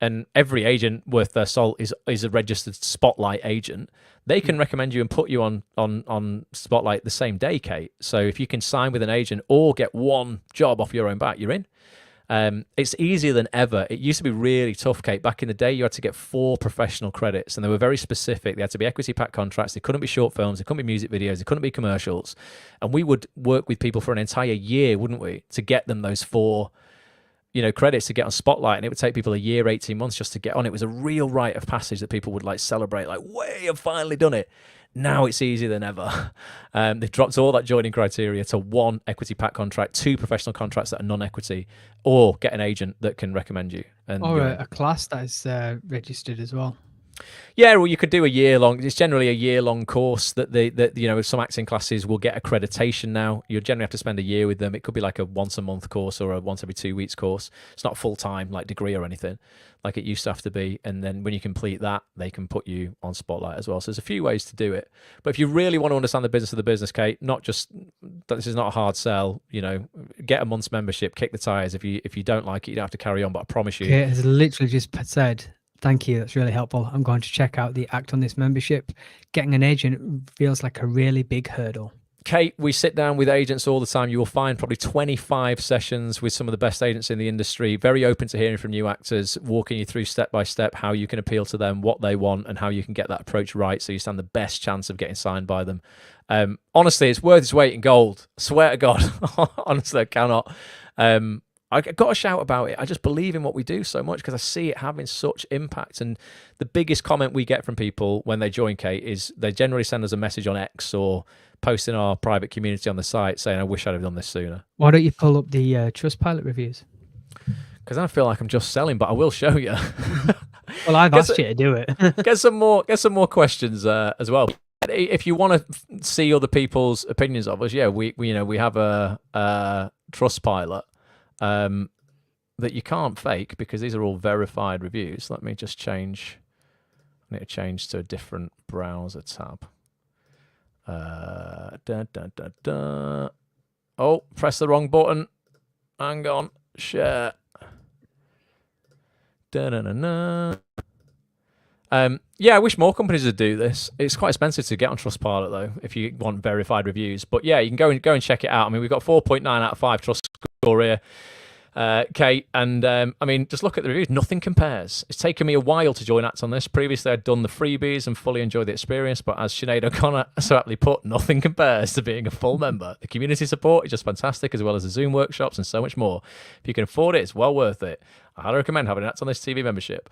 and every agent worth their salt is a registered Spotlight agent, they can recommend you and put you on Spotlight the same day, Kate. So if you can sign with an agent or get one job off your own back, you're in. It's easier than ever. It used to be really tough, Kate. Back in the day, you had to get 4 professional credits, and they were very specific. They had to be equity pack contracts. They couldn't be short films. They couldn't be music videos. They couldn't be commercials. And we would work with people for an entire year, wouldn't we, to get them those 4 credits to get on Spotlight, and it would take people a year, 18 months just to get on. It was a real rite of passage that people would like celebrate, like, way, I've finally done it. Now it's easier than ever. They've dropped all that joining criteria to 1 equity pack contract, 2 professional contracts that are non-equity, or get an agent that can recommend you. And or a class that is registered as well. Yeah, well, you could do a year long. It's generally a year long course that some acting classes will get accreditation now. You generally have to spend a year with them. It could be like a once a month course or a once every 2 weeks course. It's not full time like degree or anything like it used to have to be. And then when you complete that, they can put you on Spotlight as well. So there's a few ways to do it. But if you really want to understand the business of the business, Kate, this is not a hard sell. Get a month's membership, kick the tires. If you don't like it, you don't have to carry on. But I promise you, Kate has literally just said, thank you, that's really helpful. I'm going to check out the Act On This membership. Getting an agent feels like a really big hurdle. Kate, we sit down with agents all the time. You will find probably 25 sessions with some of the best agents in the industry, very open to hearing from new actors, walking you through step by step how you can appeal to them, what they want, and how you can get that approach right so you stand the best chance of getting signed by them. Honestly, it's worth its weight in gold. I swear to God. Honestly, I cannot. I got a shout about it. I just believe in what we do so much because I see it having such impact. And the biggest comment we get from people when they join, Kate, is they generally send us a message on X or post in our private community on the site saying, I wish I'd have done this sooner. Why don't you pull up the Trustpilot reviews? Because I feel like I'm just selling, but I will show you. Well, I've asked you to do it. Get some more questions as well. If you want to see other people's opinions of us, yeah, we have a Trustpilot that you can't fake because these are all verified reviews. Let me just change. I need to change to a different browser tab. Oh, press the wrong button. Hang on. Share. Yeah, I wish more companies would do this. It's quite expensive to get on Trustpilot though, if you want verified reviews. But yeah, you can go and check it out. I mean, we've got 4.9 out of 5 Trust score here, Kate. And I mean, just look at the reviews. Nothing compares. It's taken me a while to join Act On This. Previously, I'd done the freebies and fully enjoyed the experience. But as Sinead O'Connor so aptly put, nothing compares to being a full member. The community support is just fantastic, as well as the Zoom workshops and so much more. If you can afford it, it's well worth it. I highly recommend having an Act On This TV membership.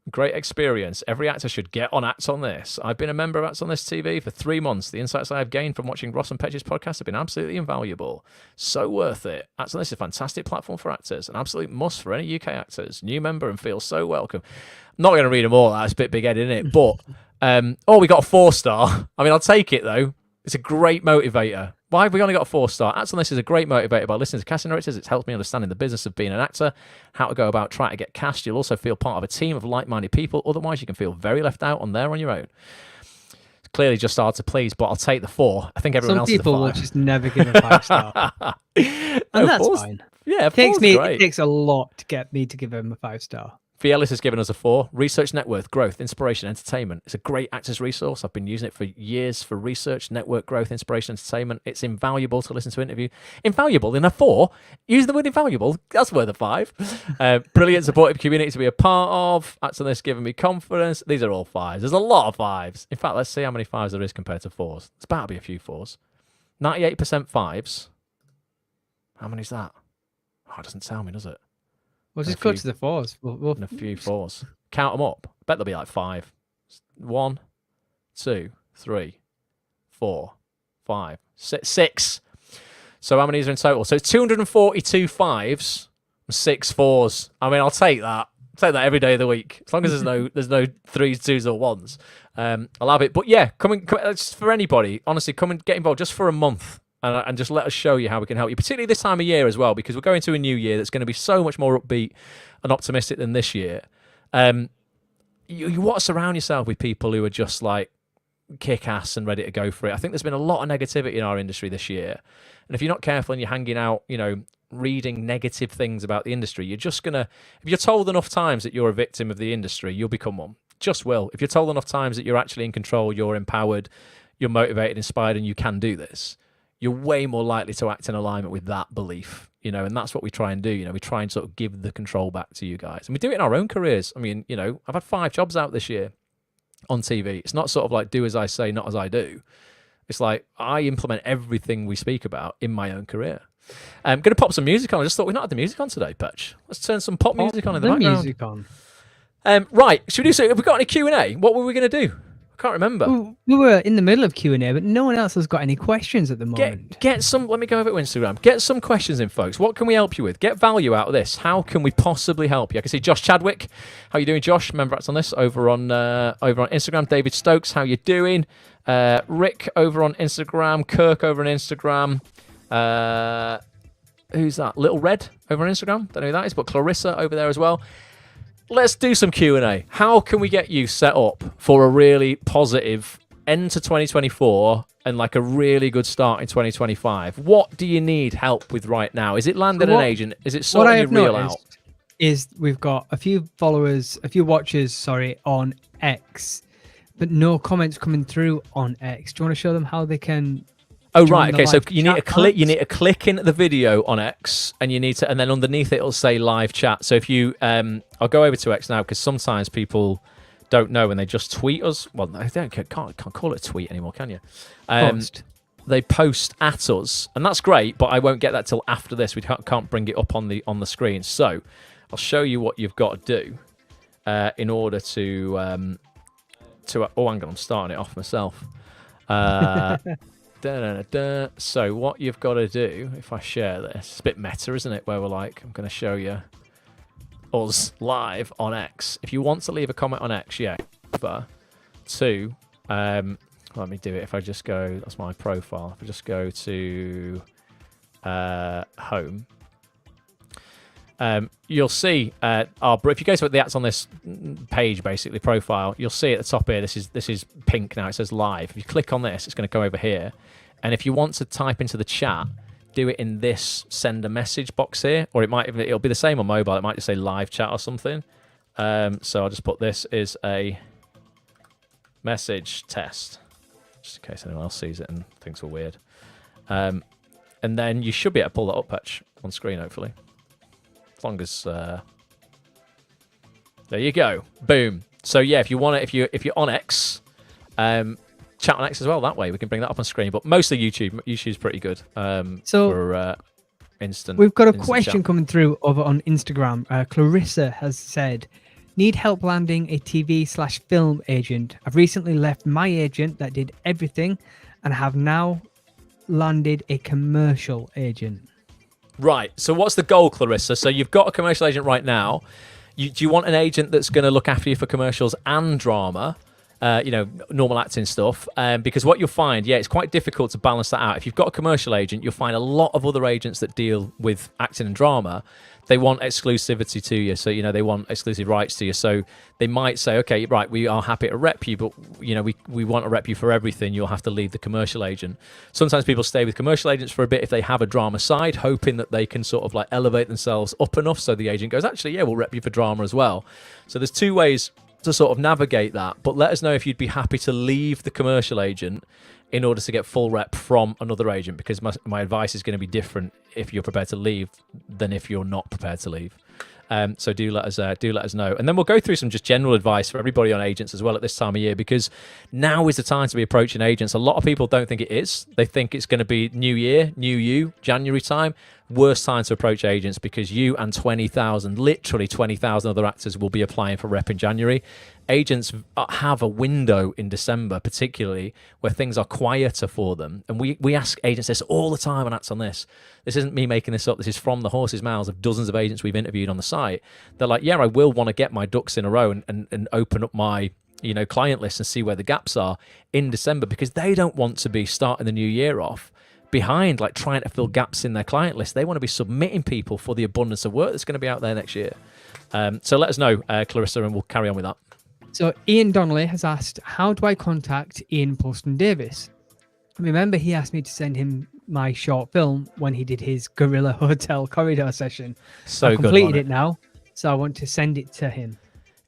Great experience. Every actor should get on Act On This. I've been a member of Act On This TV for 3 months. The insights I have gained from watching Ross and Petch's podcast have been absolutely invaluable. So worth it. Act On This is a fantastic platform for actors, an absolute must for any UK actors. New member and feel so welcome. I'm not going to read them all. That's a bit big-headed, isn't it? But, we got a 4-star. I mean, I'll take it, though. It's a great motivator. Why have we only got a 4-star? Act On This is a great motivator by listening to casting directors. It's helped me understanding the business of being an actor, how to go about trying to get cast. You'll also feel part of a team of like-minded people. Otherwise, you can feel very left out on your own. It's clearly just hard to please, but I'll take the 4. I think everyone else is a 5. Some people will just never give a 5-star. And that's fine. Yeah, it takes a lot to get me to give him a 5-star. Fielis has given us a 4. Research, network, growth, inspiration, entertainment. It's a great actors resource. I've been using it for years for research, network, growth, inspiration, entertainment. It's invaluable to listen to interview. Invaluable in a 4. Use the word invaluable. That's worth a 5. Brilliant supportive community to be a part of. Act On This giving me confidence. These are all 5s. There's a lot of 5s. In fact, let's see how many 5s there is compared to 4s. There's bound to be a few 4s. 98% 5s. How many is that? Oh, it doesn't tell me, does it? We'll just go to the 4s. And a few 4s. Count them up. I bet there'll be like 5. 1, 2, 3, 4, 5, 6. So how many is there in total? So it's 242 5s and 6 4s. I mean, I'll take that. Take that every day of the week, as long as there's no 3s, 2s, or 1s. I'll have it. But yeah, come for anybody. Honestly, come and get involved just for a month. And just let us show you how we can help you, particularly this time of year as well, because we're going to a new year that's going to be so much more upbeat and optimistic than this year. You want to surround yourself with people who are just like kick ass and ready to go for it. I think there's been a lot of negativity in our industry this year. And if you're not careful and you're hanging out, reading negative things about the industry, you're just going to, if you're told enough times that you're a victim of the industry, you'll become one. Just will. If you're told enough times that you're actually in control, you're empowered, you're motivated, inspired, and you can do this, you're way more likely to act in alignment with that belief, and that's what we try and do. We try and sort of give the control back to you guys. And we do it in our own careers. I mean, I've had 5 jobs out this year on TV. It's not sort of like do as I say, not as I do. It's like I implement everything we speak about in my own career. I'm going to pop some music on. I just thought we've not had the music on today, Petch. Let's turn some pop music on in the background. Music on. Right, should we do so? Have we got any Q&A? What were we going to do? Can't remember. We were in the middle of Q&A, but no one else has got any questions at the moment. Get some. Let me go over to Instagram. Get some questions in, folks. What can we help you with? Get value out of this. How can we possibly help you? I can see Josh Chadwick. How you doing, Josh? Remember Acts on This over on Instagram. David Stokes. How you doing? Rick over on Instagram. Kirk over on Instagram. Who's that? Little Red over on Instagram. Don't know who that is, but Clarissa over there as well. Let's do some Q&A. How can we get you set up for a really positive end to 2024 and like a really good start in 2025? What do you need help with right now? Is it landing an agent? Is it sorting your reel out? Is we've got a few watchers, on X, but no comments coming through on X. Do you want to show them how they can? Oh right, okay. So you need to click. You need to click in the video on X, and you need to, and then underneath it, it'll say live chat. So if you, I'll go over to X now because sometimes people don't know and they just tweet us. Well, no, they can't call it a tweet anymore, can you? Post. They post at us, and that's great. But I won't get that till after this. We can't bring it up on the screen. So I'll show you what you've got to do in order to. Oh, hang on, I'm starting it off myself. So what you've got to do, if I share this, it's a bit meta, isn't it? Where we're like, I'm going to show you us live on X. If you want to leave a comment on X, let me do it. If I just go, that's my profile. If I just go to home, you'll see if you go to the Acts on This page, basically profile, you'll see at the top here, this is pink now, it says live. If you click on this, it's going to go over here, and if you want to type into the chat, do it in this send a message box here, or it'll be the same on mobile. It might just say live chat or something. So I'll just put this is a message test, just in case anyone else sees it and thinks we're weird. And then you should be able to pull that up, Petch, on screen, hopefully. As long as there you go, boom. So yeah, if you want it, if you're on X, chat on X as well. That way we can bring that up on screen. But mostly YouTube. YouTube's pretty good. For instant. We've got a question coming through over on Instagram. Clarissa has said, "Need help landing a TV/film agent. I've recently left my agent that did everything, and have now landed a commercial agent." Right. So what's the goal, Clarissa? So you've got a commercial agent right now. Do you want an agent that's going to look after you for commercials and drama? Normal acting stuff. Because what you'll find, it's quite difficult to balance that out. If you've got a commercial agent, you'll find a lot of other agents that deal with acting and drama. They want exclusivity to you. So, they want exclusive rights to you. So they might say, okay, right, we are happy to rep you, but, we want to rep you for everything. You'll have to leave the commercial agent. Sometimes people stay with commercial agents for a bit if they have a drama side, hoping that they can sort of like elevate themselves up enough so the agent goes, actually, we'll rep you for drama as well. So there's two ways to sort of navigate that, but let us know if you'd be happy to leave the commercial agent in order to get full rep from another agent, because my advice is going to be different if you're prepared to leave than if you're not prepared to leave. So do let us know, and then we'll go through some just general advice for everybody on agents as well at this time of year, because now is the time to be approaching agents. A lot of people don't think it is. They think it's going to be new year, new you, January time. Worst time to approach agents, because you and literally 20,000 other actors will be applying for rep in January. Agents have a window in December, particularly, where things are quieter for them. And we ask agents this all the time on Acts on This. This isn't me making this up. This is from the horse's mouths of dozens of agents we've interviewed on the site. They're like, I will want to get my ducks in a row and open up my client list and see where the gaps are in December, because they don't want to be starting the new year off behind, like trying to fill gaps in their client list. They want to be submitting people for the abundance of work that's going to be out there next year. So let us know, Clarissa, and we'll carry on with that. So Ian Donnelly has asked, how do I contact Ian Poston Davis? Remember, he asked me to send him my short film when he did his Gorilla Hotel corridor session. So I've completed it now, so I want to send it to him.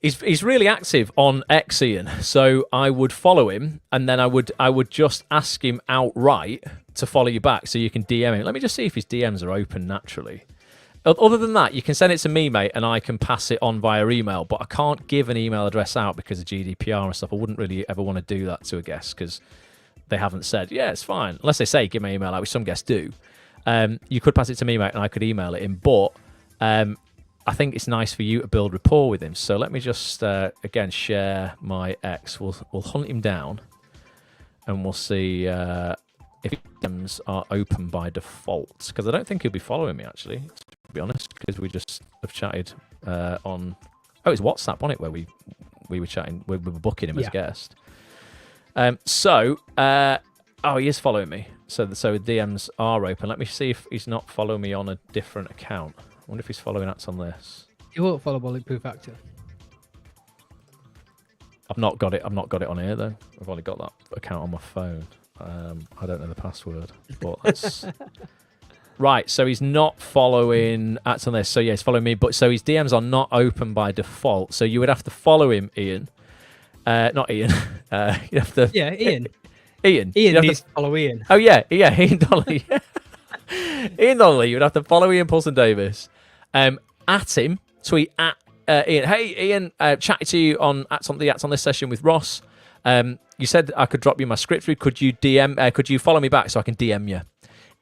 He's really active on X, Ian. So I would follow him, and then I would just ask him outright to follow you back, so you can DM him. Let me just see if his DMs are open naturally. Other than that, you can send it to me, mate, and I can pass it on via email. But I can't give an email address out because of GDPR and stuff. I wouldn't really ever want to do that to a guest, because they haven't said, it's fine. Unless they say, give my email out, which some guests do. You could pass it to me, mate, and I could email it in. But I think it's nice for you to build rapport with him. So let me just again share my X. We'll hunt him down, and we'll see if DMs are open by default. Because I don't think he'll be following me actually, to be honest. Because we just have chatted on. Oh, it's WhatsApp on it where we were chatting. We were booking him as a guest. Oh, he is following me. So DMs are open. Let me see if he's not following me on a different account. I wonder if he's following Acts on this. You won't follow Bulletproof Actor. I've not got it on here though. I've only got that account on my phone. I don't know the password. But that's right. So he's not following Acts on this. So yeah, he's following me. But so his DMs are not open by default. So you would have to follow him, Ian. Not Ian. You have to. Yeah, Ian. Ian needs to follow Ian. Oh yeah, Ian Donnelly. Ian Donnelly, you would have to follow Ian Paulson Davis. At him, tweet at Ian. Hey Ian, chatted to you on Act on this session with Ross. You said I could drop you my script through. Could you follow me back so I can DM you?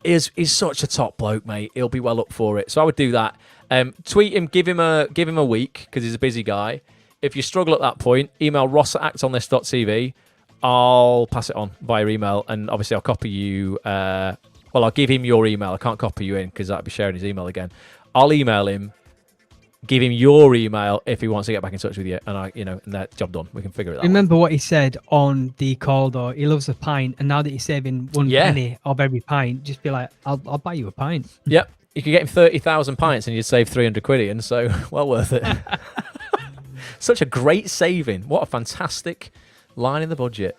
He's such a top bloke, mate. He'll be well up for it. So I would do that. Tweet him, give him a week because he's a busy guy. If you struggle at that point, email ross@actonthis.tv. I'll pass it on via email, and obviously I'll copy you. I'll give him your email. I can't copy you in because I'd be sharing his email again. I'll email him, give him your email if he wants to get back in touch with you, and and that job done. We can figure it out. Remember what he said on the call, though. He loves a pint, and now that you're saving one penny of every pint, just be like, "I'll buy you a pint." Yep, you could get him 30,000 pints, and you'd save 300 quid in. So well worth it. Such a great saving. What a fantastic line in the budget.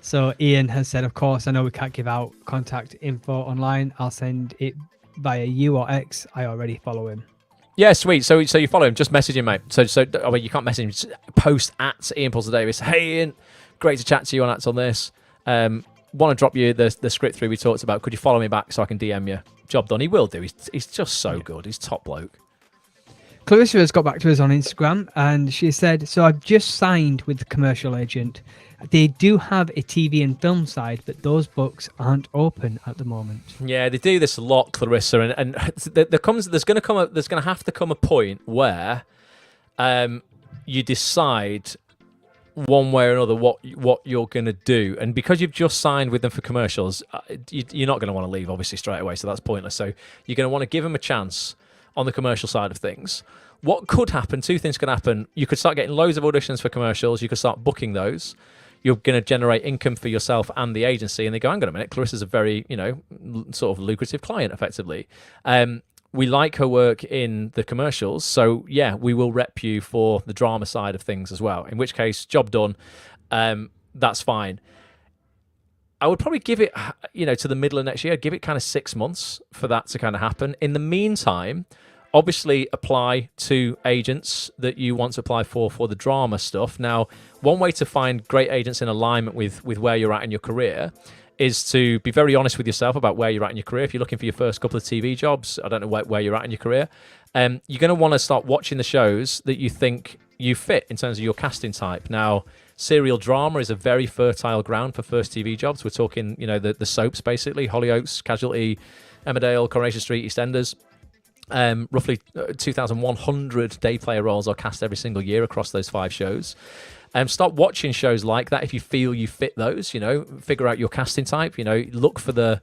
So Ian has said, of course, I know we can't give out contact info online. I'll send it via you or X. I already follow him. Yeah, sweet. So you follow him. Just message him, mate. So you can't message him. Just post at Ian Paulson Davis. Hey Ian, great to chat to you on Act on This. Want to drop you the script through we talked about. Could you follow me back so I can DM you? Job done. He will do. He's just so good. He's top bloke. Clarissa has got back to us on Instagram, and she said, so I've just signed with the commercial agent. They do have a TV and film side, but those books aren't open at the moment. Yeah, they do this a lot, Clarissa, and there's going to have to come a point where you decide one way or another what you're going to do, and because you've just signed with them for commercials, you're not going to want to leave obviously straight away, so that's pointless. So you're going to want to give them a chance on the commercial side of things. What could happen? Two things can happen. You could start getting loads of auditions for commercials. You could start booking those. You're going to generate income for yourself and the agency. And they go, hang on a minute, Clarissa's a very, sort of lucrative client, effectively. We like her work in the commercials. So, yeah, we will rep you for the drama side of things as well. In which case, job done. That's fine. I would probably give it, to the middle of next year, give it kind of 6 months for that to kind of happen. In the meantime, obviously apply to agents that you want to apply for the drama stuff. Now, one way to find great agents in alignment with where you're at in your career is to be very honest with yourself about where you're at in your career. If you're looking for your first couple of TV jobs, I don't know where you're at in your career, you're going to want to start watching the shows that you think you fit in terms of your casting type. Now, serial drama is a very fertile ground for first TV jobs. We're talking, the soaps, basically, Hollyoaks, Casualty, Emmerdale, Coronation Street, EastEnders. Roughly 2,100 day player roles are cast every single year across those 5 shows. Start watching shows like that if you feel you fit those, figure out your casting type, look for the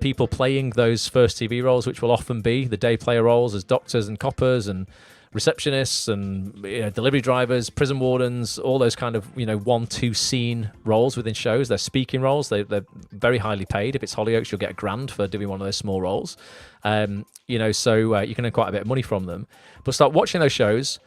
people playing those first TV roles, which will often be the day player roles as doctors and coppers and receptionists and delivery drivers, prison wardens, all those kind of 1-2 scene roles within shows. They're speaking roles. They're very highly paid. If it's Hollyoaks, you'll get $1,000 for doing one of those small roles. So you can earn quite a bit of money from them. But start watching those shows.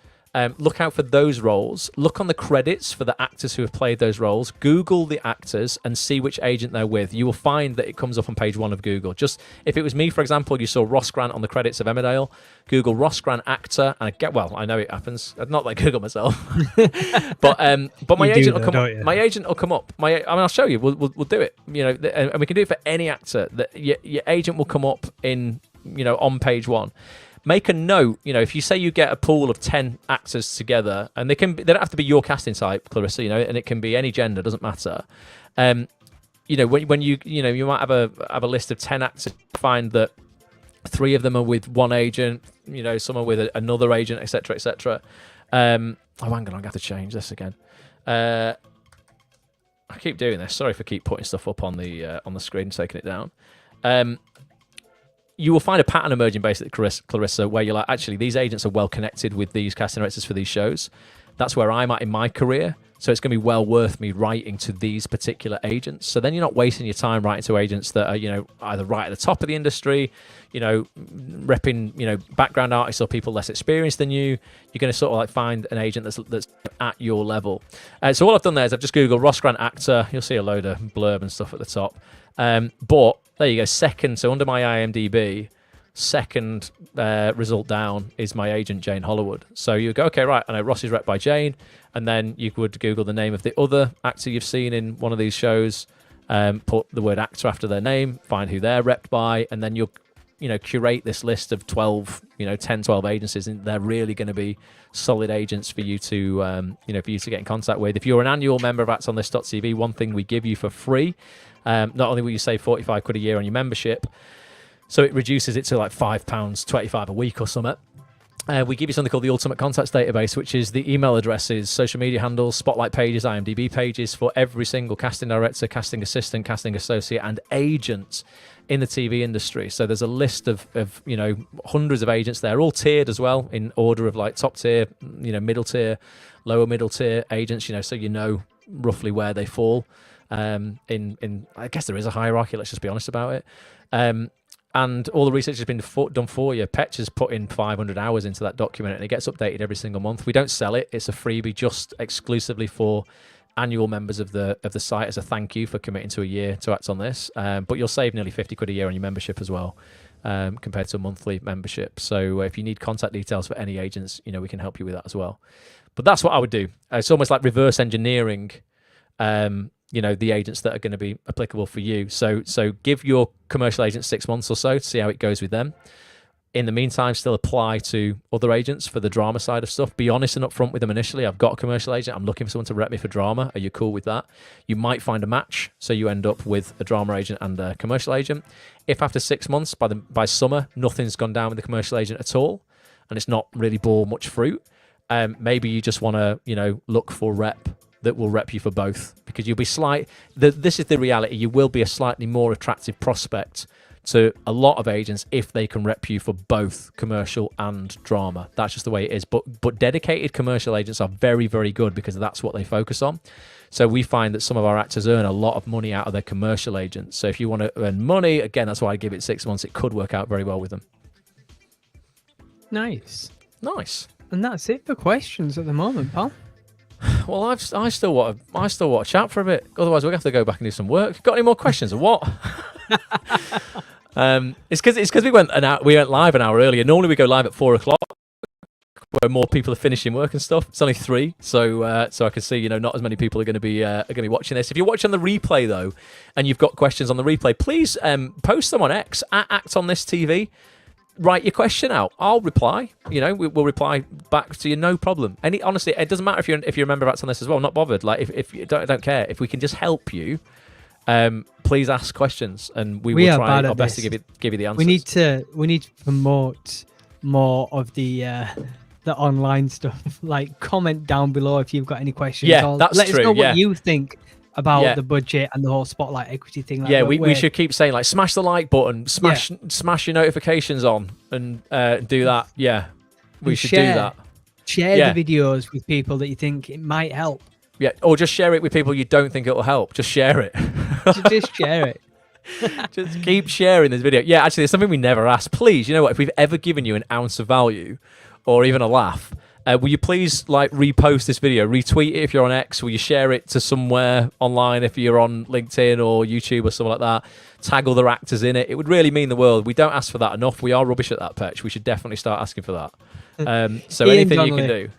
Look out for those roles. Look on the credits for the actors who have played those roles. Google the actors and see which agent they're with. You will find that it comes up on page 1 of Google. Just if it was me, for example, you saw Ross Grant on the credits of Emmerdale. Google Ross Grant actor, and I know it happens. I'd not like Google myself, but my agent will come. My agent will come up. I'll show you. We'll do it. And we can do it for any actor. That your agent will come up in on page 1. Make a note, if you say you get a pool of 10 actors together, and they don't have to be your casting type, Clarissa, and it can be any gender, doesn't matter. When you might have a list of 10 actors, find that 3 of them are with one agent, someone with another agent, etc., etc. Hang on, I'm gonna have to change this again. I keep doing this. Sorry for keep putting stuff up on the screen, taking it down. You will find a pattern emerging, basically, Clarissa, where you're like, actually, these agents are well connected with these casting directors for these shows. That's where I'm at in my career. So it's going to be well worth me writing to these particular agents. So then you're not wasting your time writing to agents that are, either right at the top of the industry, repping, background artists or people less experienced than you. You're going to sort of like find an agent that's at your level. So all I've done there is I've just Googled Ross Grant actor. You'll see a load of blurb and stuff at the top. But there you go. Second, so under my IMDb, second result down is my agent, Jane Hollywood. So you go, okay, right, I know Ross is rep by Jane, and then you would Google the name of the other actor you've seen in one of these shows, put the word actor after their name, find who they're repped by, and then you'll curate this list of 12, 10, 12 agencies, and they're really going to be solid agents for you to, for you to get in contact with. If you're an annual member of actonthis.tv, one thing we give you for free, not only will you save 45 quid a year on your membership, so it reduces it to like £5.25 a week or something. We give you something called the Ultimate Contacts Database, which is the email addresses, social media handles, spotlight pages, IMDb pages for every single casting director, casting assistant, casting associate, and agent in the TV industry. So there's a list of hundreds of agents there, all tiered as well, in order of like top tier, middle tier, lower middle tier agents, so roughly where they fall. In I guess there is a hierarchy, let's just be honest about it. And all the research has been done for you. Petch has put in 500 hours into that document, and it gets updated every single month. We don't sell it. It's a freebie just exclusively for annual members of the site as a thank you for committing to a year to Act On This. But you'll save nearly 50 quid a year on your membership as well, compared to a monthly membership. So if you need contact details for any agents, we can help you with that as well. But that's what I would do. It's almost like reverse engineering the agents that are going to be applicable for you. So give your commercial agent 6 months or so to see how it goes with them. In the meantime, still apply to other agents for the drama side of stuff. Be honest and upfront with them initially. I've got a commercial agent. I'm looking for someone to rep me for drama. Are you cool with that? You might find a match, so you end up with a drama agent and a commercial agent. If after 6 months, by summer, nothing's gone down with the commercial agent at all, and it's not really bore much fruit, maybe you just want to look for rep that will rep you for both, because you'll be this is the reality, you will be a slightly more attractive prospect to a lot of agents if they can rep you for both commercial and drama. That's just the way it is. But dedicated commercial agents are very, very good because that's what they focus on. So we find that some of our actors earn a lot of money out of their commercial agents. So if you want to earn money, again, that's why I give it 6 months. It could work out very well with them. Nice. And that's it for questions at the moment, pal. Well, I still want to chat for a bit. Otherwise, we're going to have to go back and do some work. Got any more questions or what? It's because we went live an hour earlier. Normally we go live at 4:00, where more people are finishing work and stuff. It's only 3, so I can see not as many people are going to be watching this. If you're watching the replay though, and you've got questions on the replay, please post them on X at Act On This TV. Write your question out. I'll reply. We'll reply back to you, no problem. Honestly, it doesn't matter if you're a member of Act On This as well. Not bothered. Like if you don't care. If we can just help you, please ask questions, and we will try our best to give you the answers. We need to promote more of the online stuff. Like comment down below if you've got any questions. Yeah, that's true. Let us know what you think about the budget and the whole spotlight equity thing. We should keep saying like smash the like button, smash your notifications on, and do that. Yeah, we should do that. Share the videos with people that you think it might help. Yeah, or just share it with people you don't think it will help. Just share it. Just share it. Just keep sharing this video. Yeah, actually, there's something we never asked. Please, you know what? If we've ever given you an ounce of value or even a laugh, will you please repost this video, retweet it if you're on X? Will you share it to somewhere online if you're on LinkedIn or YouTube or something like that? Tag other actors in it. It would really mean the world. We don't ask for that enough. We are rubbish at that, Petch. We should definitely start asking for that. So anything you can do.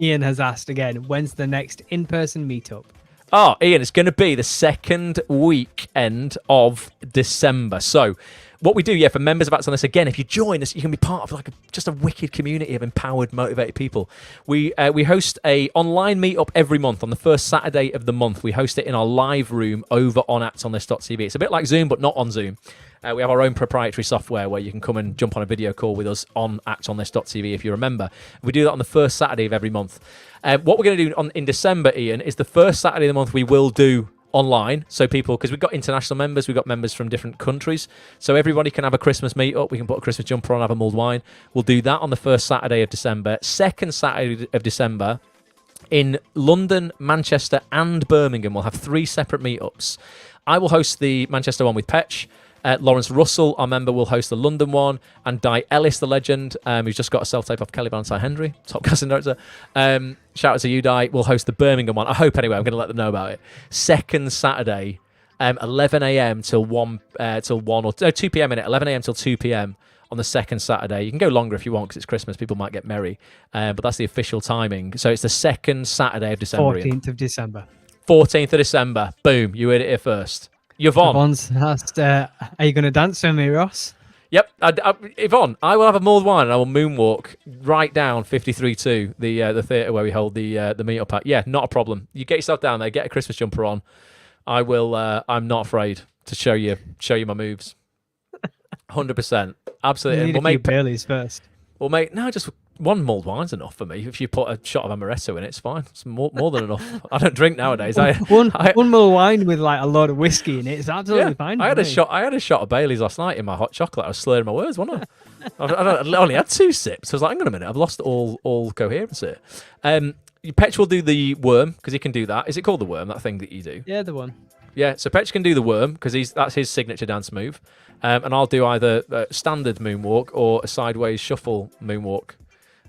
Ian has asked again, when's the next in-person meetup? Oh, Ian, it's going to be the second weekend of December. So what we do, for members of Act On This, again, if you join us, you can be part of just a wicked community of empowered, motivated people. We host a online meetup every month on the first Saturday of the month. We host it in our live room over on actonthis.tv. It's a bit like Zoom, but not on Zoom. We have our own proprietary software where you can come and jump on a video call with us on actonthis.tv if you remember. We do that on the first Saturday of every month. What we're going to do in December, Ian, is the first Saturday of the month we will do online, so people, because we've got international members, we've got members from different countries, so everybody can have a Christmas meet-up. We can put a Christmas jumper on, have a mulled wine. We'll do that on the first Saturday of December. Second Saturday of December, in London, Manchester and Birmingham, we'll have 3 separate meetups. I will host the Manchester one with Petch. Lawrence Russell, our member, will host the London one, and Di Ellis, the legend, who's just got a self-tape off Kelly Valentine Henry, top casting director. Shout out to you, Di. We'll host the Birmingham one. I hope anyway. I'm going to let them know about it. Second Saturday, 11 a.m. till 1 or 2 p.m. in it. 11 a.m. till 2 p.m. on the second Saturday. You can go longer if you want because it's Christmas. People might get merry, but that's the official timing. So it's the second Saturday of December. 14th of December. 14th of December. Boom. You heard it here first. Yvonne. Yvonne's asked, are you going to dance with me, Ross? Yep. Yvonne, I will have a mulled wine and I will moonwalk right down 53-2, the theatre where we hold the meet-up at. Yeah, not a problem. You get yourself down there, get a Christmas jumper on. I will. I'm not afraid to show you my moves. 100%. Absolutely. You need a few Baileys first. We'll make... No, just... One mulled wine's enough for me. If you put a shot of amaretto in it, it's fine. It's more than enough. I don't drink nowadays. One mulled wine with like a lot of whiskey in it is absolutely fine. I had a shot of Bailey's last night in my hot chocolate. I was slurring my words, wasn't I? I only had 2 sips. I was like, hang on a minute, I've lost all coherence here. Petch will do the worm because he can do that. Is it called the worm? That thing that you do? Yeah, the one. Yeah, so Petch can do the worm because that's his signature dance move, and I'll do either a standard moonwalk or a sideways shuffle moonwalk.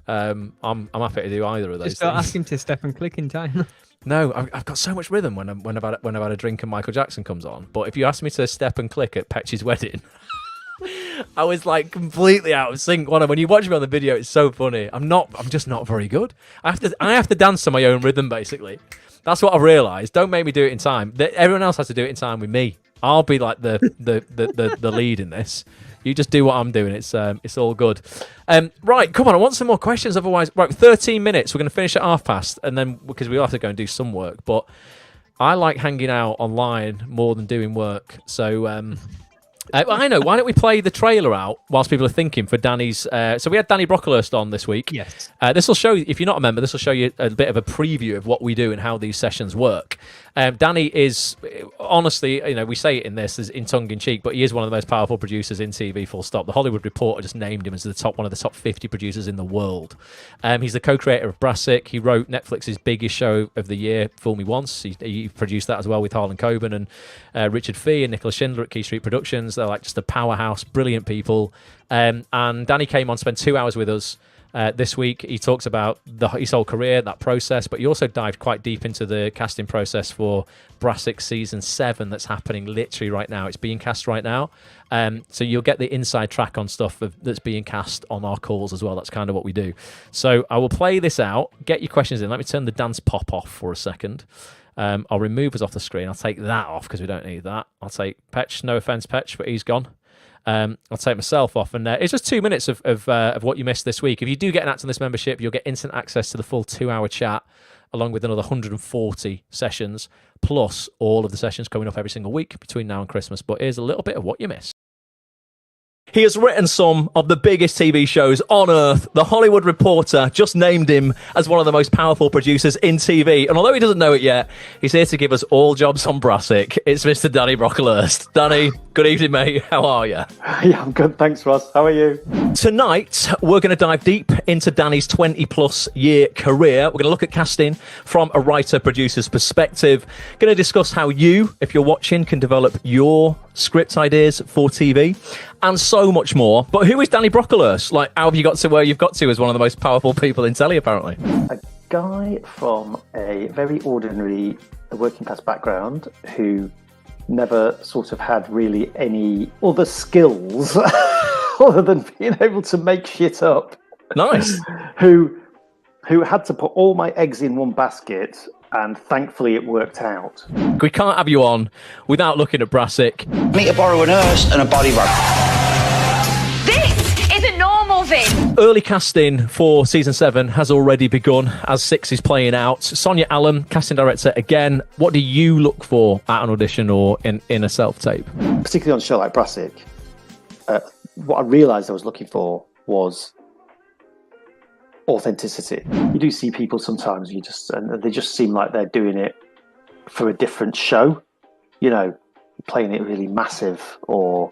I'm happy to do either of those. Just don't ask him to step and click in time. No, I've got so much rhythm when I've had a drink and Michael Jackson comes on. But if you ask me to step and click at Petch's wedding, I was like completely out of sync. When you watch me on the video, it's so funny. I'm just not very good. I have to dance to my own rhythm basically. That's what I've realised. Don't make me do it in time. Everyone else has to do it in time with me. I'll be like the lead in this. You just do what I'm doing. It's all good. Right, come on. I want some more questions. Otherwise, right, 13 minutes. We're going to finish at 1:30, and then because we have to go and do some work. But I like hanging out online more than doing work. So I know. Why don't we play the trailer out whilst people are thinking for Danny's? So we had Danny Brocklehurst on this week. Yes. This will show you, if you're not a member, this will show you a bit of a preview of what we do and how these sessions work. Danny is, honestly, we say it in this as in tongue in cheek, but he is one of the most powerful producers in TV, full stop. The Hollywood Reporter just named him as one of the top 50 producers in the world. He's the co-creator of Brassic. He wrote Netflix's biggest show of the year, Fool Me Once. He produced that as well with Harlan Coben and Richard Fee and Nicholas Schindler at Key Street Productions. They're like just a powerhouse, brilliant people. And Danny came on, spent 2 hours with us this week. He talks about his whole career, that process, but he also dived quite deep into the casting process for Brassic Season 7 that's happening literally right now. It's being cast right now. So you'll get the inside track on stuff that's being cast on our calls as well. That's kind of what we do. So I will play this out. Get your questions in. Let me turn the dance pop off for a second. I'll remove us off the screen. I'll take that off because we don't need that. I'll take Petch. No offense, Petch, but he's gone. I'll take myself off, and it's just 2 minutes of what you missed this week. If you do get an Act On This membership, you'll get instant access to the full 2-hour chat, along with another 140 sessions, plus all of the sessions coming up every single week between now and Christmas. But here's a little bit of what you missed. He has written some of the biggest TV shows on earth. The Hollywood Reporter just named him as one of the most powerful producers in TV. And although he doesn't know it yet, he's here to give us all jobs on Brassic. It's Mr. Danny Brocklehurst. Danny, good evening, mate. How are you? Yeah, I'm good. Thanks, Ross. How are you? Tonight, we're going to dive deep into Danny's 20-plus year career. We're going to look at casting from a writer-producer's perspective. Going to discuss how you, if you're watching, can develop your script ideas for TV, and so much more. But who is Danny Brocklehurst? Like, how have you got to where you've got to as one of the most powerful people in telly, apparently? A guy from a very ordinary working class background who never sort of had really any other skills other than being able to make shit up. Nice. Who had to put all my eggs in one basket, and thankfully it worked out. We can't have you on without looking at Brassic. Need to borrow a nurse and a body rag. This is a normal thing. Early casting for Season 7 has already begun as 6 is playing out. Sonia Allen, casting director again. What do you look for at an audition or in a self-tape? Particularly on a show like Brassic, what I realised I was looking for was authenticity. You do see people sometimes, and they just seem like they're doing it for a different show, playing it really massive or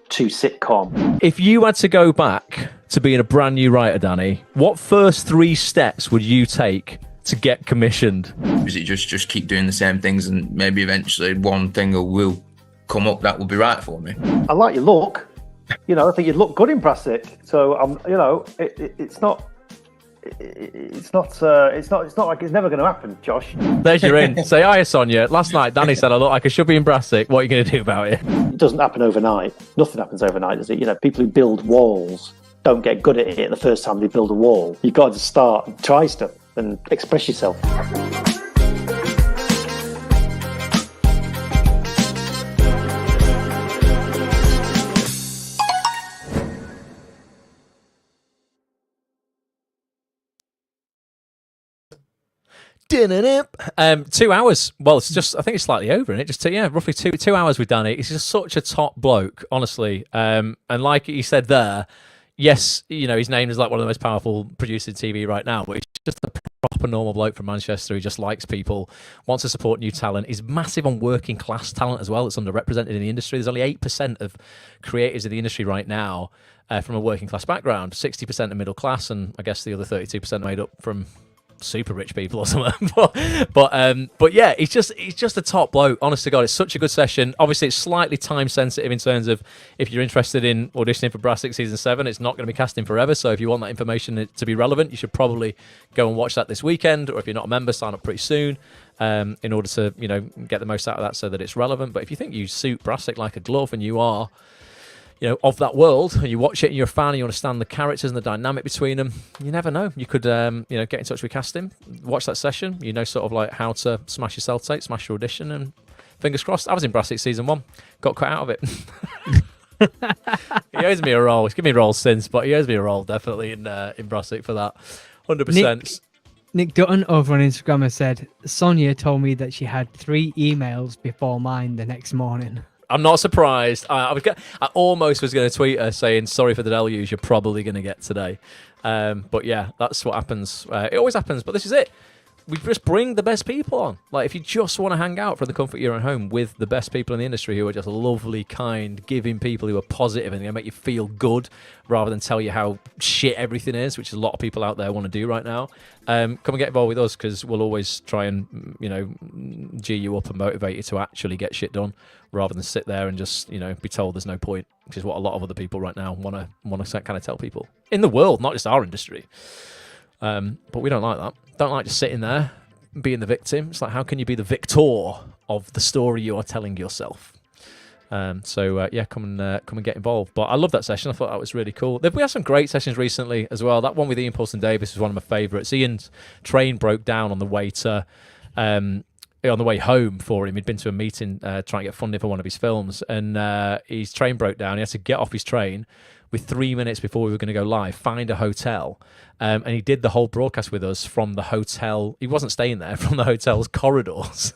too sitcom. If you had to go back to being a brand new writer, Danny, what first 3 steps would you take to get commissioned? Is it just keep doing the same things and maybe eventually one thing will come up that will be right for me? I like your look. I think you'd look good in Brassic. So it's not like it's never going to happen, Josh. There's your in. Say hi, Sonia. Last night, Danny said I look like I should be in Brassic. What are you going to do about it? It doesn't happen overnight. Nothing happens overnight, does it? People who build walls don't get good at it the first time they build a wall. You've got to start and try stuff and express yourself. $2 hours. Well, it's just, I think it's slightly over, isn't it? Just roughly two hours with Danny. He's just such a top bloke, honestly. And like he said there, yes, his name is like one of the most powerful producers in TV right now, but he's just a proper normal bloke from Manchester who just likes people, wants to support new talent. He's massive on working class talent as well. It's underrepresented in the industry. There's only 8% of creators in the industry right now from a working class background, 60% are middle class, and I guess the other 32% made up from super rich people or something. but yeah, he's just a top bloke. Honest to God, it's such a good session. Obviously, it's slightly time sensitive in terms of if you're interested in auditioning for Brassic season 7, it's not going to be casting forever. So if you want that information to be relevant, you should probably go and watch that this weekend. Or if you're not a member, sign up pretty soon in order to get the most out of that so that it's relevant. But if you think you suit Brassic like a glove and you are of that world, and you watch it and you're a fan and you understand the characters and the dynamic between them, you never know. You could, get in touch with casting, watch that session, sort of like how to smash your self-tape, smash your audition, and fingers crossed. I was in Brassic season 1, got cut out of it. He owes me a role. He's given me roles since, but he owes me a role definitely in Brassic for that, 100%. Nick Dutton over on Instagram has said, Sonia told me that she had 3 emails before mine the next morning. I'm not surprised. I almost was going to tweet her saying, sorry for the deluge you're probably going to get today. But yeah, that's what happens. It always happens, but this is it. We just bring the best people on. Like, if you just want to hang out from the comfort of your own home with the best people in the industry who are just lovely, kind, giving people who are positive and going to make you feel good rather than tell you how shit everything is, which a lot of people out there want to do right now, come and get involved with us, because we'll always try and, G you up and motivate you to actually get shit done rather than sit there and just, be told there's no point, which is what a lot of other people right now want to kind of tell people in the world, not just our industry. But we don't like that. Don't like just sitting there being the victim. It's like, how can you be the victor of the story you are telling yourself? So come and get involved. But I love that session. I thought that was really cool. We had some great sessions recently as well. That one with Ian Paulson Davis was one of my favourites. Ian's train broke down on the way home for him. He'd been to a meeting trying to get funding for one of his films, and his train broke down. He had to get off his train with 3 minutes before we were going to go live, find a hotel. And he did the whole broadcast with us from the hotel. He wasn't staying there, from the hotel's corridors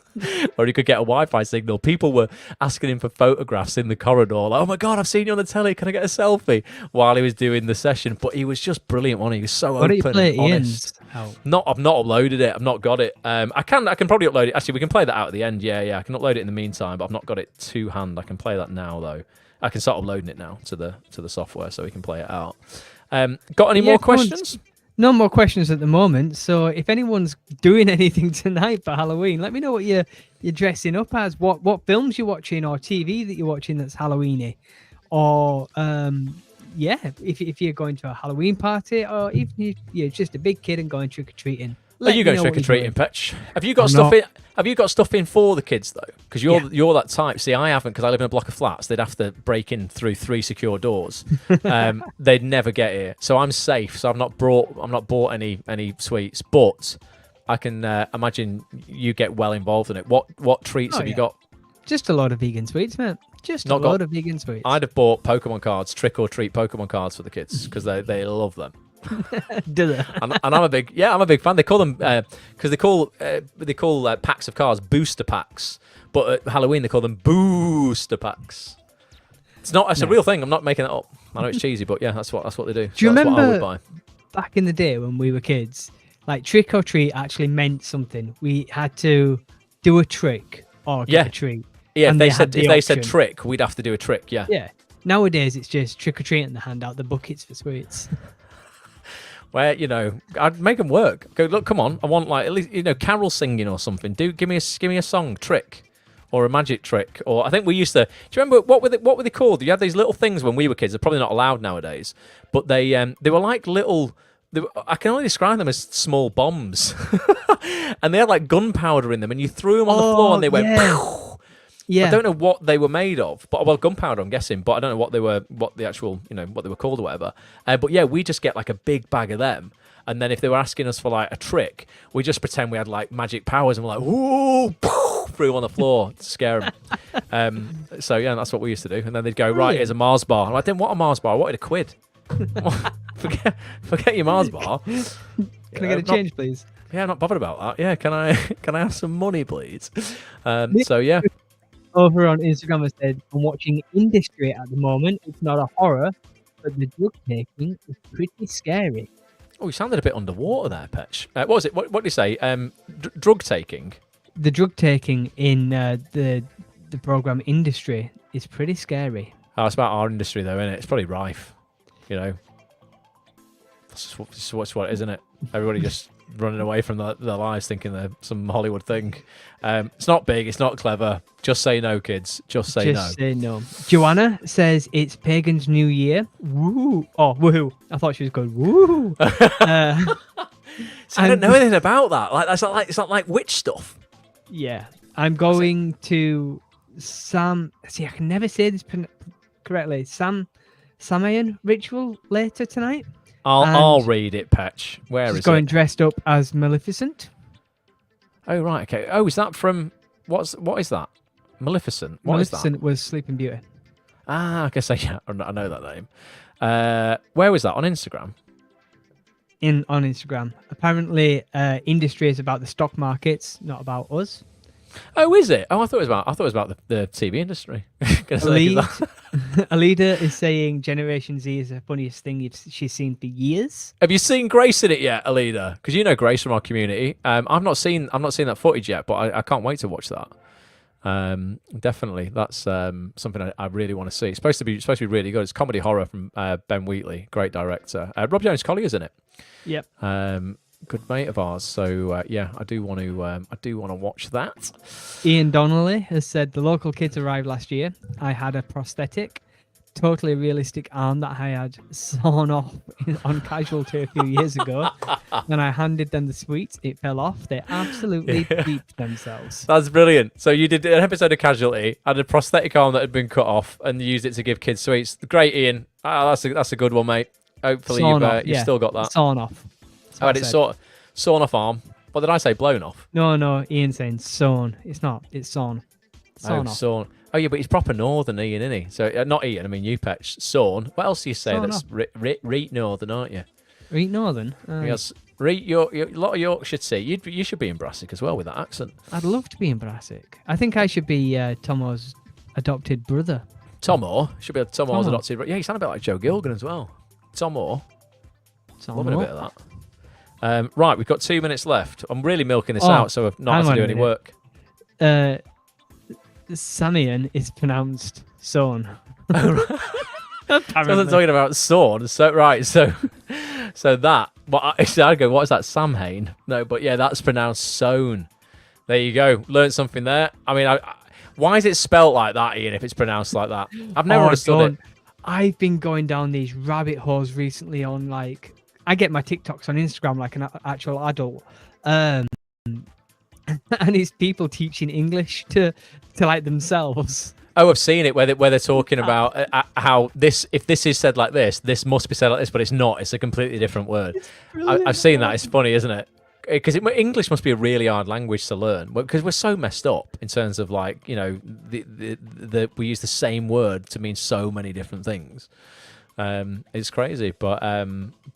where he could get a Wi-Fi signal. People were asking him for photographs in the corridor. Like, oh my God, I've seen you on the telly. Can I get a selfie? While he was doing the session. But he was just brilliant, wasn't he? He was so open and honest. I've not uploaded it. I've not got it. I can probably upload it. Actually, we can play that out at the end. Yeah. I can upload it in the meantime, but I've not got it to hand. I can play that now, though. I can start uploading it now to the software so we can play it out. Got any more questions? No more questions at the moment. So if anyone's doing anything tonight for Halloween, let me know what you're dressing up as. What films you're watching or TV that you're watching that's Halloweeny, or if you're going to a Halloween party, or even if you're just a big kid and going trick or treating. Are you going trick or treating, Petch? Have you got stuff in? Have you got stuff in for the kids though? Because you're that type. See, I haven't, because I live in a block of flats. They'd have to break in through 3 secure doors. They'd never get here, so I'm safe. So I've not bought any sweets, but I can imagine you get well involved in it. What treats have you got? Just a lot of vegan sweets, man. Just a lot of vegan sweets. I'd have bought Pokemon cards, trick or treat Pokemon cards for the kids, because they love them. Do they? and I'm a big fan. They call them because they call packs of cards booster packs, but at Halloween they call them booster packs. It's not. It's a No. real thing. I'm not making it up. I know it's cheesy, but yeah, that's what they do. Do you That's what I would remember buy. back in the day when we were kids, like trick or treat actually meant something? We had to do a trick or get Yeah. a treat. Yeah, if and they had said the option. trick, we'd have to do a trick. Yeah. Yeah. Nowadays, it's just trick or treat and they hand out the buckets for sweets. Where I'd make them work. Go look, come on. I want like at least carol singing or something. Give me a song trick. Or a magic trick, or I think we used to. Do you remember what were they called? You had these little things when we were kids. They're probably not allowed nowadays, but they were like little. I can only describe them as small bombs, and they had like gunpowder in them, and you threw them on the floor, and they went. Pow! Yeah. I don't know what they were made of, but gunpowder, I'm guessing, but I don't know what the actual, what they were called or whatever. But yeah, we just get like a big bag of them. And then if they were asking us for like a trick, we just pretend we had like magic powers and we're like, whoo, poof, threw them on the floor to scare them. So yeah, that's what we used to do. And then they'd go, right, here's a Mars bar. And I didn't want a Mars bar. I wanted £1. forget your Mars bar. Can I get a change, please? Yeah, I'm not bothered about that. Yeah, can I have some money, please? So yeah. Over on Instagram, I said, I'm watching Industry at the moment. It's not a horror, but the drug taking is pretty scary. Oh, you sounded a bit underwater there, Petch. What was it? What did you say? Drug taking? The drug taking in the program Industry is pretty scary. Oh, it's about our industry, though, isn't it? It's probably rife. That's what it is, isn't it? Everybody just running away from their lives thinking they're some Hollywood thing. It's not big. It's not clever. Just say no, kids. Just say no. Say no. Joanna says it's Pagan's New Year. Woo! Oh, woohoo! I thought she was going woo. So I don't know anything about that. Like it's not like witch stuff. Yeah, I'm going to Sam. See, I can never say this correctly. Samayan ritual later tonight. I'll read it, Petch. Where She's is going it? dressed up as Maleficent. Oh right, okay. Oh, is that from what is that? Maleficent. What is that? Maleficent was Sleeping Beauty. Ah, I guess I know that name. Where was that on Instagram? On Instagram. Apparently, Industry is about the stock markets, not about us. Oh, is it? Oh, I thought it was about the TV industry. Alida is saying Generation Z is the funniest thing she's seen for years. Have you seen Grace in it yet, Alida? Because you know Grace from our community. I've not seen that footage yet, but I can't wait to watch that. Definitely, that's something I really want to see. It's supposed to be really good. It's comedy horror from Ben Wheatley, great director. Rob Jones Collier's in it. Yep. Good mate of ours. So yeah, I do want to watch that. Ian Donnelly has said the local kids arrived last year. I had a prosthetic, totally realistic arm that I had sawn off on Casualty a few years ago. When I handed them the sweets, it fell off. They absolutely beat themselves. That's brilliant. So you did an episode of Casualty, had a prosthetic arm that had been cut off, and used it to give kids sweets. Great, Ian. That's a good one, mate. Hopefully you've still got that. Sawn off. I had it sawn off arm. What did I say? Blown off? No. Ian's saying sewn. It's not. It's sawn. Sawn off. Sawn. Oh yeah, but he's proper northern, Ian, isn't he? So not Ian. I mean you, Petch. Sawn. What else do you say? Sawn That's reet northern, aren't you? Reet Northern. Yes. Reet a lot of Yorkshire tea. You should be in Brassic as well with that accent. I'd love to be in Brassic. I think I should be Tomo's adopted brother. Tomo should be Tomo's Tomo. adopted. Yeah, you sound a bit like Joe Gilgan as well. Tomo. Loving a bit of that. Right, we've got 2 minutes left. I'm really milking this out, so I've not had to do any work. Samian is pronounced Son. I wasn't talking about sword. So that. I'd go, what is that, Samhain? No, but yeah, that's pronounced Sown. There you go. Learned something there. I mean, why is it spelt like that, Ian, if it's pronounced like that? I've never understood it. I've been going down these rabbit holes recently on, like, I get my TikToks on Instagram like an actual adult. And it's people teaching English to like themselves. Oh, I've seen it where they're talking about how if this is said like this must be said like this, but it's not. It's a completely different word. I've seen that. It's funny, isn't it? Because English must be a really hard language to learn because we're so messed up in terms of like we use the same word to mean so many different things. It's crazy, but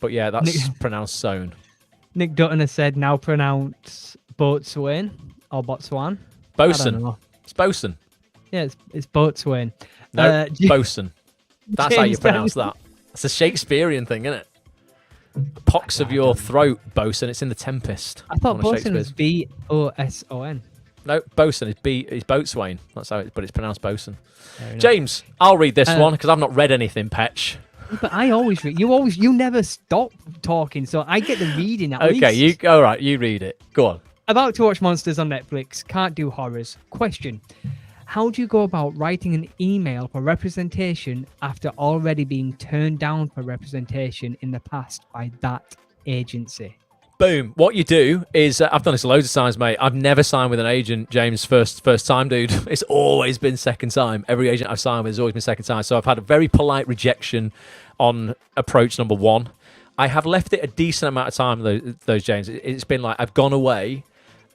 yeah, that's pronounced Sown. Nick Dutton has said now pronounce Boatswain or Botswan. Bosun. It's Bosun. Yeah, it's Boatswain. No, Bosun. That's how you James pronounce Daniel. that. It's a Shakespearean thing, isn't it? Pox of your throat, bosun. It's in The Tempest. I thought one of bosun was Shakespeare's. Boson. No, bosun is boatswain. That's how but it's pronounced bosun. James, I'll read this one because I've not read anything, Petch. But I always read. You never stop talking, so I get the reading at Okay, least. all right, you read it. Go on. About to watch Monsters on Netflix. Can't do horrors. Question: how do you go about writing an email for representation after already being turned down for representation in the past by that agency? Boom. What you do is, I've done this loads of times, mate. I've never signed with an agent, James, first time, dude. It's always been second time. Every agent I've signed with has always been second time. So I've had a very polite rejection on approach number one. I have left it a decent amount of time, those James. It's been like I've gone away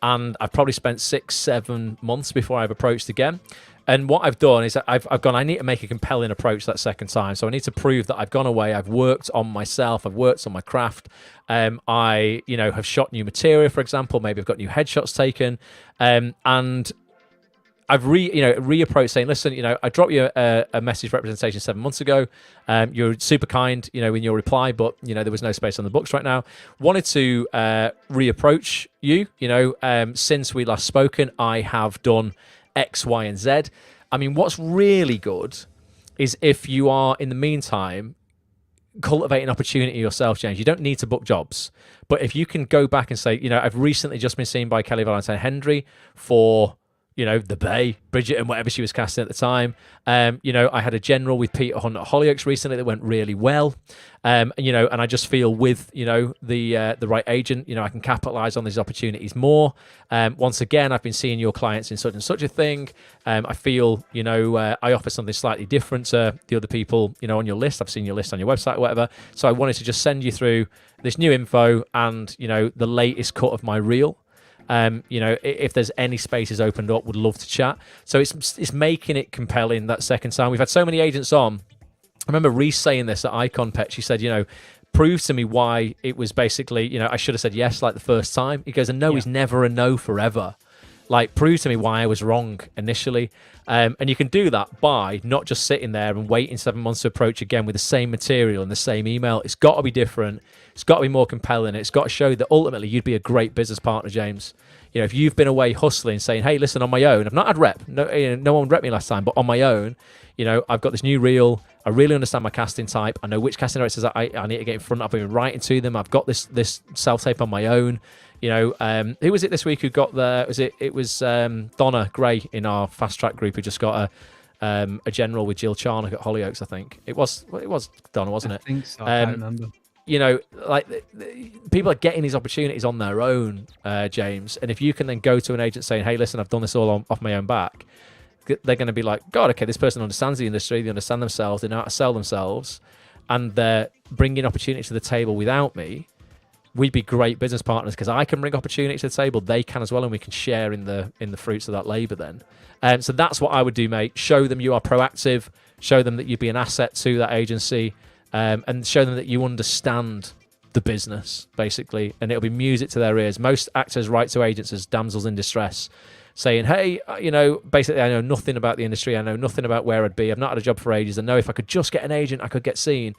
and I've probably spent 6-7 months before I've approached again. And what I've done is I've gone, I need to make a compelling approach that second time. So I need to prove that I've gone away, I've worked on myself, I've worked on my craft. I, have shot new material, for example, maybe I've got new headshots taken. And I've reapproached saying, listen, I dropped you a message representation 7 months ago. You're super kind, in your reply, but there was no space on the books right now. Wanted to reapproach you. Since we last spoken, I have done X, Y, and Z. I mean, what's really good is if you are, in the meantime, cultivating opportunity yourself, James. You don't need to book jobs, but if you can go back and say, I've recently just been seen by Kelly Valentine Hendry for The Bay, Bridget, and whatever she was casting at the time. I had a general with Peter Hunt at Hollyoaks recently that went really well. And I just feel with, the right agent, I can capitalize on these opportunities more. Once again, I've been seeing your clients in such and such a thing. I feel, I offer something slightly different to the other people, on your list. I've seen your list on your website or whatever. So I wanted to just send you through this new info and, the latest cut of my reel. If there's any spaces opened up, would love to chat. So it's making it compelling that second time. We've had so many agents on. I remember Reese saying this at Icon Petch. He said, prove to me why it was basically, I should have said yes like the first time. He goes, a no is never a no forever. Like, prove to me why I was wrong initially. And you can do that by not just sitting there and waiting 7 months to approach again with the same material and the same email. It's got to be different. It's got to be more compelling. It's got to show that ultimately you'd be a great business partner, James. If you've been away hustling, saying, hey, listen, on my own, I've not had rep. No one rep me last time, but on my own, I've got this new reel. I really understand my casting type. I know which casting directors I need to get in front of. I've been writing to them. I've got this self-tape on my own. Who was it this week who got the? It was Donna Gray in our fast track group who just got a general with Jill Charnock at Hollyoaks. I think it was Donna, wasn't it? I think so. I can't remember. People are getting these opportunities on their own, James. And if you can then go to an agent saying, hey, listen, I've done this all off my own back, they're going to be like, God, okay, this person understands the industry, they understand themselves, they know how to sell themselves, and they're bringing opportunity to the table without me. We'd be great business partners because I can bring opportunity to the table, they can as well, and we can share in the fruits of that labour then. So that's what I would do, mate. Show them you are proactive, show them that you'd be an asset to that agency, and show them that you understand the business, basically, and it'll be music to their ears. Most actors write to agents as damsels in distress, saying, hey, basically, I know nothing about the industry. I know nothing about where I'd be. I've not had a job for ages. I know if I could just get an agent, I could get seen.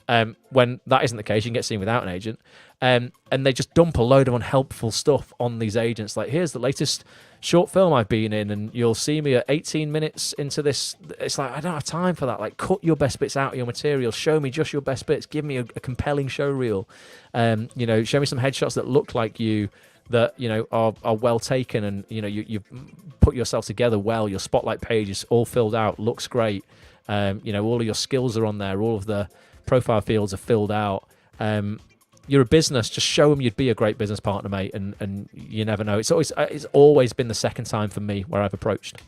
When that isn't the case, you can get seen without an agent. And they just dump a load of unhelpful stuff on these agents. Like, here's the latest short film I've been in, and you'll see me at 18 minutes into this. It's like, I don't have time for that. Like, cut your best bits out of your material. Show me just your best bits. Give me a compelling show reel. Show me some headshots that look like you, that are well taken, and you've put yourself together well. Your spotlight page is all filled out, looks great. All of your skills are on there. All of the profile fields are filled out. You're a business, just show them you'd be a great business partner, mate, and you never know. It's always been the second time for me where I've approached.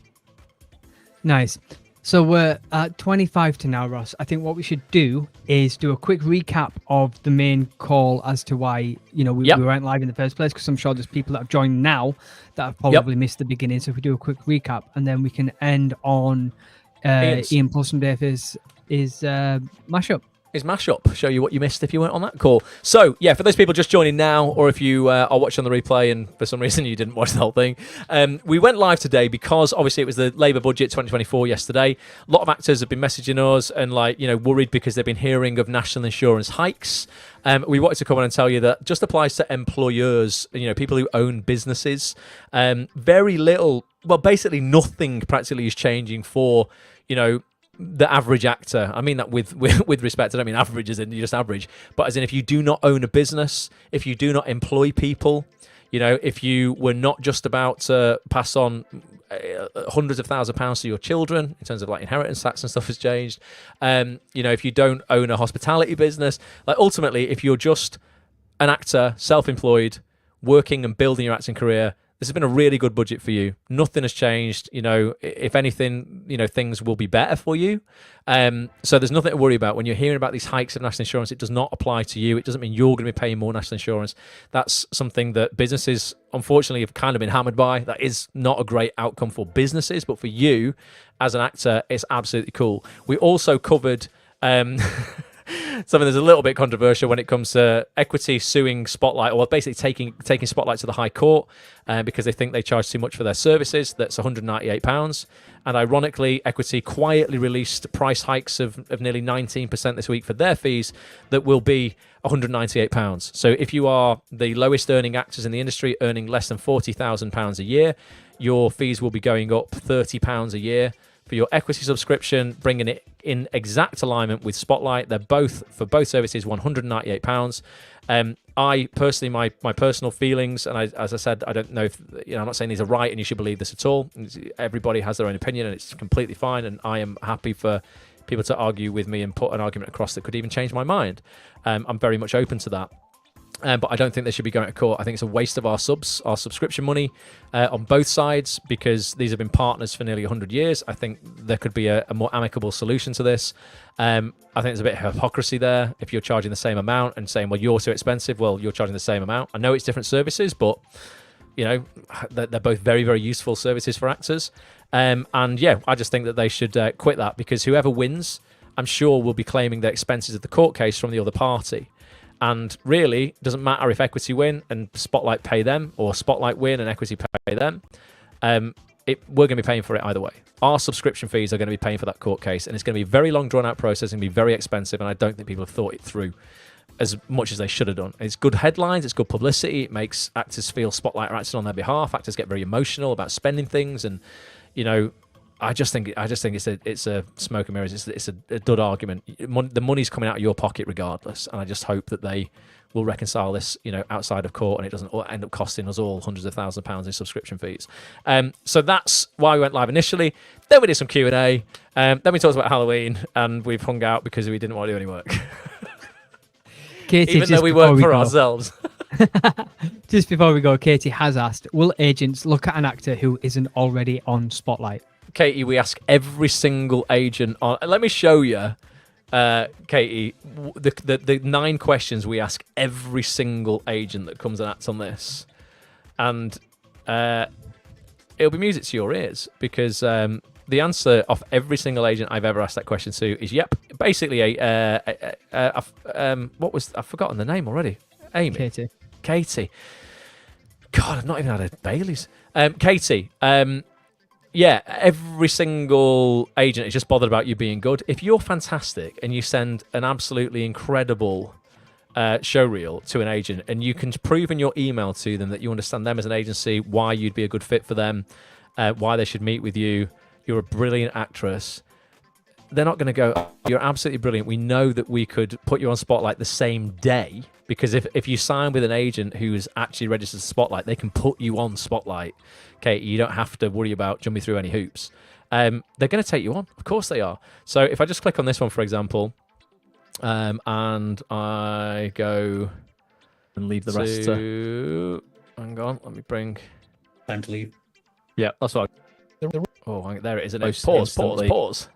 Nice. So we're at 25 to now, Ross. I think what we should do is do a quick recap of the main call as to why we weren't live in the first place, because I'm sure there's people that have joined now that have probably missed the beginning. So if we do a quick recap, and then we can end on Ian Pulsam Davis' mashup. is Mashup. Show you what you missed if you weren't on that call. So, yeah, for those people just joining now, or if you are watching the replay and for some reason you didn't watch the whole thing, we went live today because obviously it was the Labour budget 2024 yesterday. A lot of actors have been messaging us and worried because they've been hearing of national insurance hikes. We wanted to come on and tell you that just applies to employers, people who own businesses. Very little, well, basically nothing practically is changing for, the average actor. I mean that with respect. I don't mean average as in you're just average, but as in if you do not own a business, if you do not employ people, if you were not just about to pass on hundreds of thousands of pounds to your children in terms of like inheritance tax and stuff has changed. If you don't own a hospitality business, like ultimately, if you're just an actor, self-employed, working and building your acting career, this has been a really good budget for you. Nothing has changed. If anything, things will be better for you. So there's nothing to worry about. When you're hearing about these hikes of national insurance, it does not apply to you. It doesn't mean you're going to be paying more national insurance. That's something that businesses, unfortunately, have kind of been hammered by. That is not a great outcome for businesses, but for you as an actor, it's absolutely cool. We also covered something that's a little bit controversial when it comes to Equity suing Spotlight, or basically taking Spotlight to the High Court because they think they charge too much for their services. That's £198. And ironically, Equity quietly released price hikes of nearly 19% this week for their fees that will be £198. So if you are the lowest earning actors in the industry, earning less than £40,000 a year, your fees will be going up £30 a year. For your Equity subscription, bringing it in exact alignment with Spotlight. They're both, for both services, £198. I personally, my personal feelings, and as I said, I don't know if, I'm not saying these are right and you should believe this at all. Everybody has their own opinion and it's completely fine, and I am happy for people to argue with me and put an argument across that could even change my mind. I'm very much open to that. But I don't think they should be going to court. I think it's a waste of our subscription money on both sides, because these have been partners for nearly 100 years. I think there could be a more amicable solution to this. I think there's a bit of hypocrisy there. If you're charging the same amount and saying, well, you're too expensive, well, you're charging the same amount. I know it's different services, but they're both very, very useful services for actors. I just think that they should quit that, because whoever wins, I'm sure, will be claiming the expenses of the court case from the other party. And really, it doesn't matter if Equity win and Spotlight pay them, or Spotlight win and Equity pay them. We're going to be paying for it either way. Our subscription fees are going to be paying for that court case, and it's going to be a very long, drawn-out process and be very expensive, and I don't think people have thought it through as much as they should have done. It's good headlines, it's good publicity, it makes actors feel Spotlight are acting on their behalf. Actors get very emotional about spending things, and, I just think it's a smoke and mirrors. It's a dud argument. The money's coming out of your pocket regardless, and I just hope that they will reconcile this, outside of court, and it doesn't end up costing us all hundreds of thousands of pounds in subscription fees. So that's why we went live initially. Then we did some Q&A. Then we talked about Halloween, and we've hung out because we didn't want to do any work, Katie, even though we work for ourselves. Just before we go, Katie has asked, will agents look at an actor who isn't already on Spotlight? Katie, we ask every single agent on. Let me show you, Katie, the 9 questions we ask every single agent that comes and acts on this, and it'll be music to your ears, because the answer of every single agent I've ever asked that question to is yep. Basically, I've forgotten the name already. Amy. Katie. God, I've not even had a Bailey's. Katie. Yeah, every single agent is just bothered about you being good. If you're fantastic and you send an absolutely incredible show reel to an agent, and you can prove in your email to them that you understand them as an agency, why you'd be a good fit for them, why they should meet with you, you're a brilliant actress, they're not going to go, oh, you're absolutely brilliant. We know that we could put you on Spotlight the same day, because if you sign with an agent who's actually registered to Spotlight, they can put you on Spotlight. Okay, you don't have to worry about jumping through any hoops. They're going to take you on. Of course they are. So if I just click on this one, for example, and I go and leave the rest to... Hang on, let me bring... Time to leave. Yeah, that's what I... Oh, there it is. Most Pause. instantly. Pause.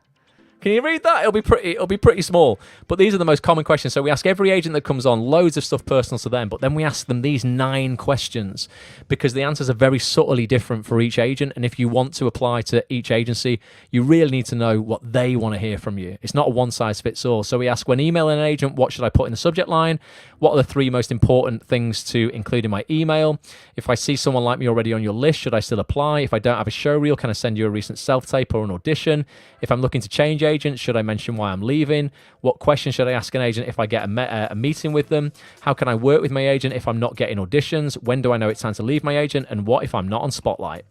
Can you read that? It'll be pretty small. But these are the most common questions. So we ask every agent that comes on loads of stuff personal to them, but then we ask them these 9 questions because the answers are very subtly different for each agent. And if you want to apply to each agency, you really need to know what they want to hear from you. It's not a one size fits all. So we ask, when emailing an agent, what should I put in the subject line? What are the 3 most important things to include in my email? If I see someone like me already on your list, should I still apply? If I don't have a show reel, can I send you a recent self-tape or an audition? If I'm looking to change agents, should I mention why I'm leaving? What questions should I ask an agent if I get a meeting with them? How can I work with my agent if I'm not getting auditions? When do I know it's time to leave my agent? And what if I'm not on Spotlight?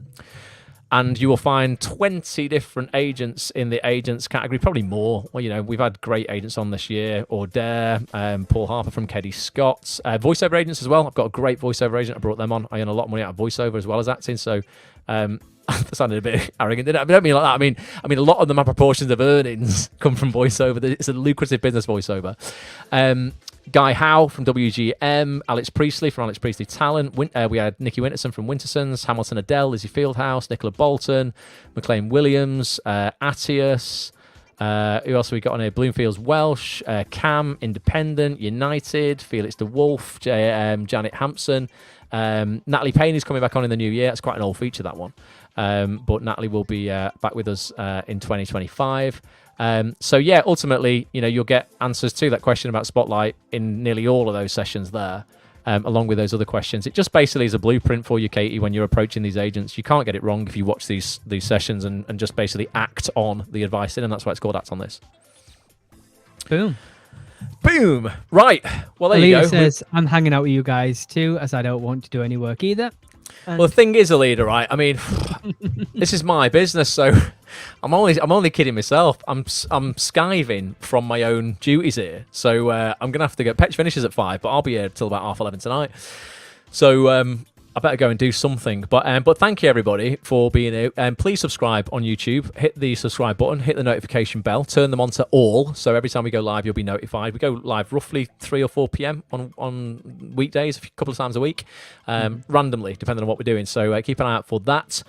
And you will find 20 different agents in the agents category, probably more. Well, we've had great agents on this year. Dare, Paul Harper from Keddy Scott. Voiceover agents as well. I've got a great voiceover agent. I brought them on. I earn a lot of money out of voiceover as well as acting. So that sounded a bit arrogant, didn't it? I don't mean like that. I mean a lot of them, my proportions of earnings come from voiceover. It's a lucrative business, voiceover. Guy Howe from WGM, Alex Priestley from Alex Priestley Talent. We had Nikki Winterson from Wintersons, Hamilton Adele, Lizzie Fieldhouse, Nicola Bolton, McLean Williams, Attius. Who else have we got on here? Bloomfields Welsh, Cam, Independent, United, Felix de Wolf, Janet Hampson. Natalie Payne is coming back on in the new year. It's quite an old feature, that one. But Natalie will be back with us in 2025. So yeah, ultimately, you'll get answers to that question about Spotlight in nearly all of those sessions there, along with those other questions. It just basically is a blueprint for you, Katie, when you're approaching these agents. You can't get it wrong if you watch these sessions and just basically act on the advice in, and that's why it's called Act On This. Boom. Boom. Right. Well, there you go. Says, I'm hanging out with you guys too, as I don't want to do any work either. And well, the thing is, Alida, right? I mean, this is my business, so I'm only kidding myself. I'm skiving from my own duties here, so I'm gonna have to go. Petch finishes at 5, but I'll be here till about 11:30 tonight. So I better go and do something. But thank you everybody for being here. Please subscribe on YouTube. Hit the subscribe button. Hit the notification bell. Turn them on to all. So every time we go live, you'll be notified. We go live roughly 3 or 4 p.m. on weekdays, a couple of times a week, randomly, depending on what we're doing. So keep an eye out for that.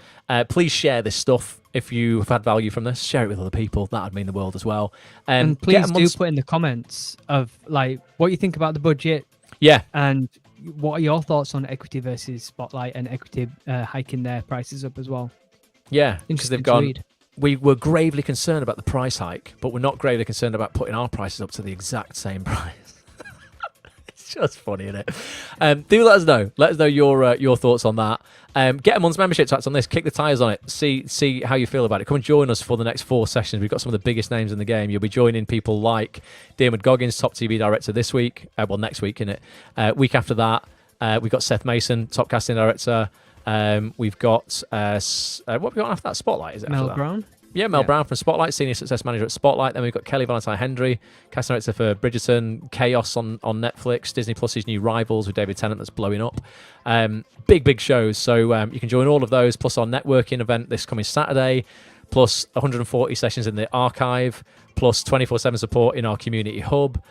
Please share this stuff. If you've had value from this, share it with other people. That would mean the world as well. And please do put in the comments of what you think about the budget. Yeah. And what are your thoughts on equity versus Spotlight and equity hiking their prices up as well? Yeah, because they've gone. We were gravely concerned about the price hike, but we're not gravely concerned about putting our prices up to the exact same price. It's just funny, isn't it? Do let us know. Let us know your thoughts on that. Get a month's membership to Act On This. Kick the tires on it. See how you feel about it. Come and join us for the next 4 sessions. We've got some of the biggest names in the game. You'll be joining people like Dermot Goggins, top TV director this week. Next week, innit? Week after that, we've got Seth Mason, top casting director. We've got what have we got after that? Spotlight, is it? Mel Brown. Yeah, Mel Brown from Spotlight, Senior Success Manager at Spotlight. Then we've got Kelly Valentine Hendry, casting director for Bridgerton, Chaos on Netflix, Disney Plus's new Rivals with David Tennant that's blowing up. Big shows. So you can join all of those, plus our networking event this coming Saturday, plus 140 sessions in the archive, plus 24/7 support in our community hub.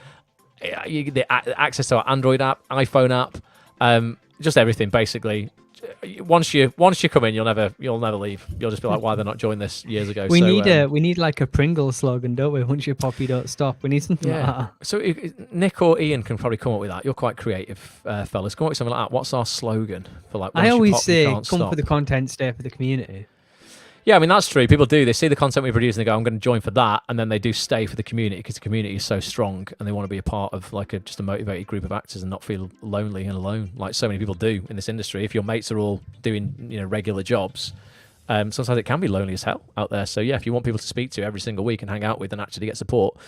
You get the access to our Android app, iPhone app, just everything basically. Once you come in, you'll never leave. You'll just be like, why they not joined this years ago? We need like a Pringles slogan, don't we? Once you pop, you don't stop. We need something like that. So Nick or Ian can probably come up with that. You're quite creative, fellas. Come up with something like that. What's our slogan for like? I always say, "Come for the content, stay for the community." Yeah, I mean, that's true. People do. They see the content we produce and they go, I'm going to join for that. And then they do stay for the community because the community is so strong and they want to be a part of like just a motivated group of actors and not feel lonely and alone like so many people do in this industry. If your mates are all doing, regular jobs, sometimes it can be lonely as hell out there. So yeah, if you want people to speak to every single week and hang out with and actually get support,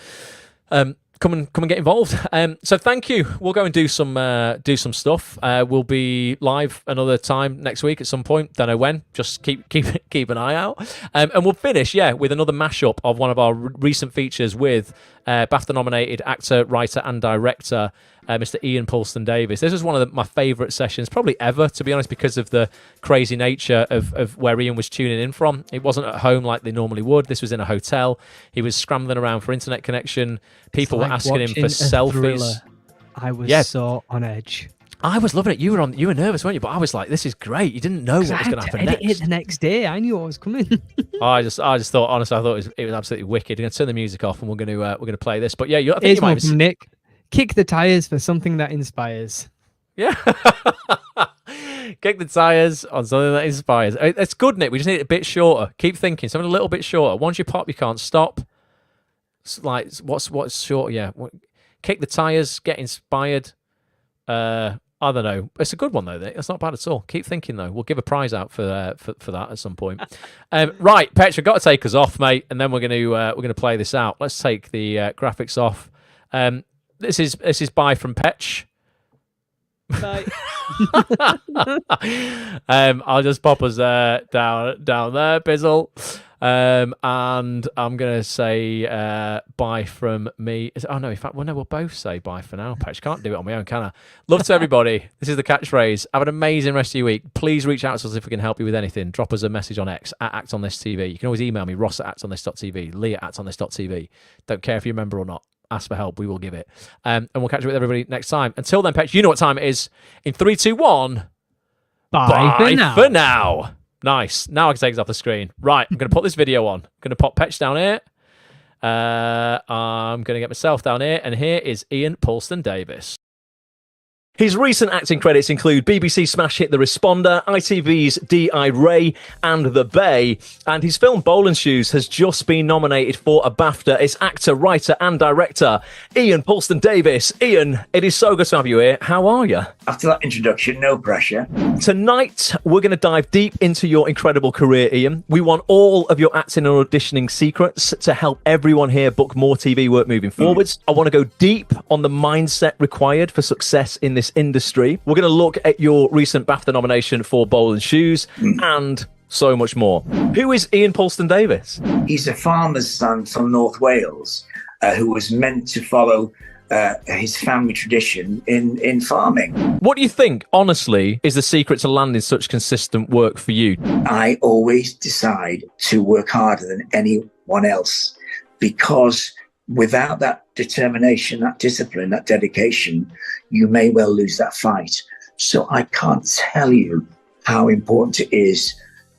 come and get involved. So thank you. We'll go and do some stuff. We'll be live another time next week at some point. Don't know when. Just keep an eye out. And we'll finish with another mashup of one of our recent features with BAFTA-nominated actor, writer, and director Mr. Ian Paulston Davis. This was one of my favourite sessions, probably ever, to be honest, because of the crazy nature of where Ian was tuning in from. It wasn't at home like they normally would. This was in a hotel. He was scrambling around for internet connection. People were asking him for selfies. Thriller. I was so on edge. I was loving it. You were nervous, weren't you? But I was like, this is great. You didn't know what was going to happen next. Edit it the next day. I knew what was coming. I just thought, honestly, I thought it was absolutely wicked. I'm going to turn the music off and we're going to play this. But yeah, I think Here's you might one have from Nick. Kick the tires for something that inspires. Yeah. Kick the tires on something that inspires. It's good, Nick. We just need it a bit shorter. Keep thinking. Something a little bit shorter. Once you pop, you can't stop. It's like, what's short? Yeah. Kick the tires. Get inspired. I don't know. It's a good one though. That's not bad at all. Keep thinking though. We'll give a prize out for that at some point. Right, Petch, I've got to take us off, mate, and then we're gonna play this out. Let's take the graphics off. This is bye from Petch. Bye. I'll just pop us down there, Bizzle. And I'm gonna say bye from me. Oh no, in fact, well no, we'll both say bye for now. Petch, can't do it on my own, can I? Love to everybody. This is the catchphrase. Have an amazing rest of your week. Please reach out to us if we can help you with anything. Drop us a message on X at Act On This TV. You can always email me, ross@actonthis.tv, lee@actonthis.tv. Don't care if you remember or not. Ask for help, we will give it. And we'll catch up with everybody next time. Until then, Petch, you know what time it is. In 3, 2, 1. Bye for now. Nice. Now I can take us off the screen. Right, I'm going to put this video on. I'm going to pop Petch down here. I'm going to get myself down here. And here is Ian Paulston Davis. His recent acting credits include BBC smash hit The Responder, ITV's D.I. Ray, and The Bay. And his film Bowling Shoes has just been nominated for a BAFTA. It's actor, writer, and director Ian Paulston Davis. Ian, it is so good to have you here. How are you? After that introduction, no pressure. Tonight, we're going to dive deep into your incredible career, Ian. We want all of your acting and auditioning secrets to help everyone here book more TV work moving forwards. I want to go deep on the mindset required for success in this industry. We're going to look at your recent BAFTA nomination for Bowling Shoes and so much more. Who is Ian Paulston Davis? He's a farmer's son from North Wales who was meant to follow his family tradition in farming. What do you think, honestly, is the secret to landing such consistent work for you? I always decide to work harder than anyone else, because without that determination, that discipline, that dedication, you may well lose that fight. So I can't tell you how important it is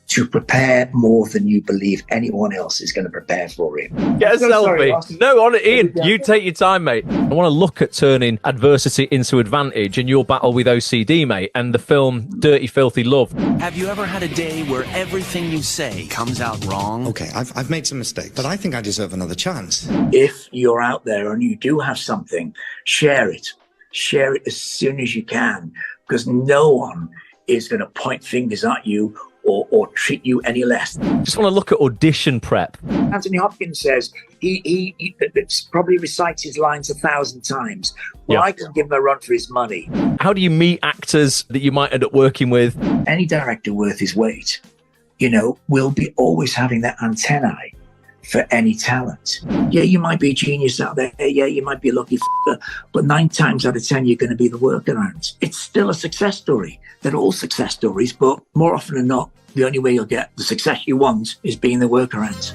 to prepare more than you believe anyone else is going to prepare for you. Get a selfie. No, Ian, you take your time, mate. I want to look at turning adversity into advantage in your battle with OCD, mate, and the film Dirty Filthy Love. Have you ever had a day where everything you say comes out wrong? Okay, I've made some mistakes, but I think I deserve another chance. If you're out there and you do have something, share it. Share it as soon as you can, because no one is going to point fingers at you or treat you any less. Just want to look at audition prep. Anthony Hopkins says he probably recites his lines 1,000 times. Well, I can give him a run for his money. How do you meet actors that you might end up working with? Any director worth his weight, will be always having that antennae for any talent. Yeah, you might be a genius out there. Yeah, you might be a lucky but 9 times out of 10, you're going to be the workaround. It's still a success story. They're all success stories, but more often than not, the only way you'll get the success you want is being the workaround.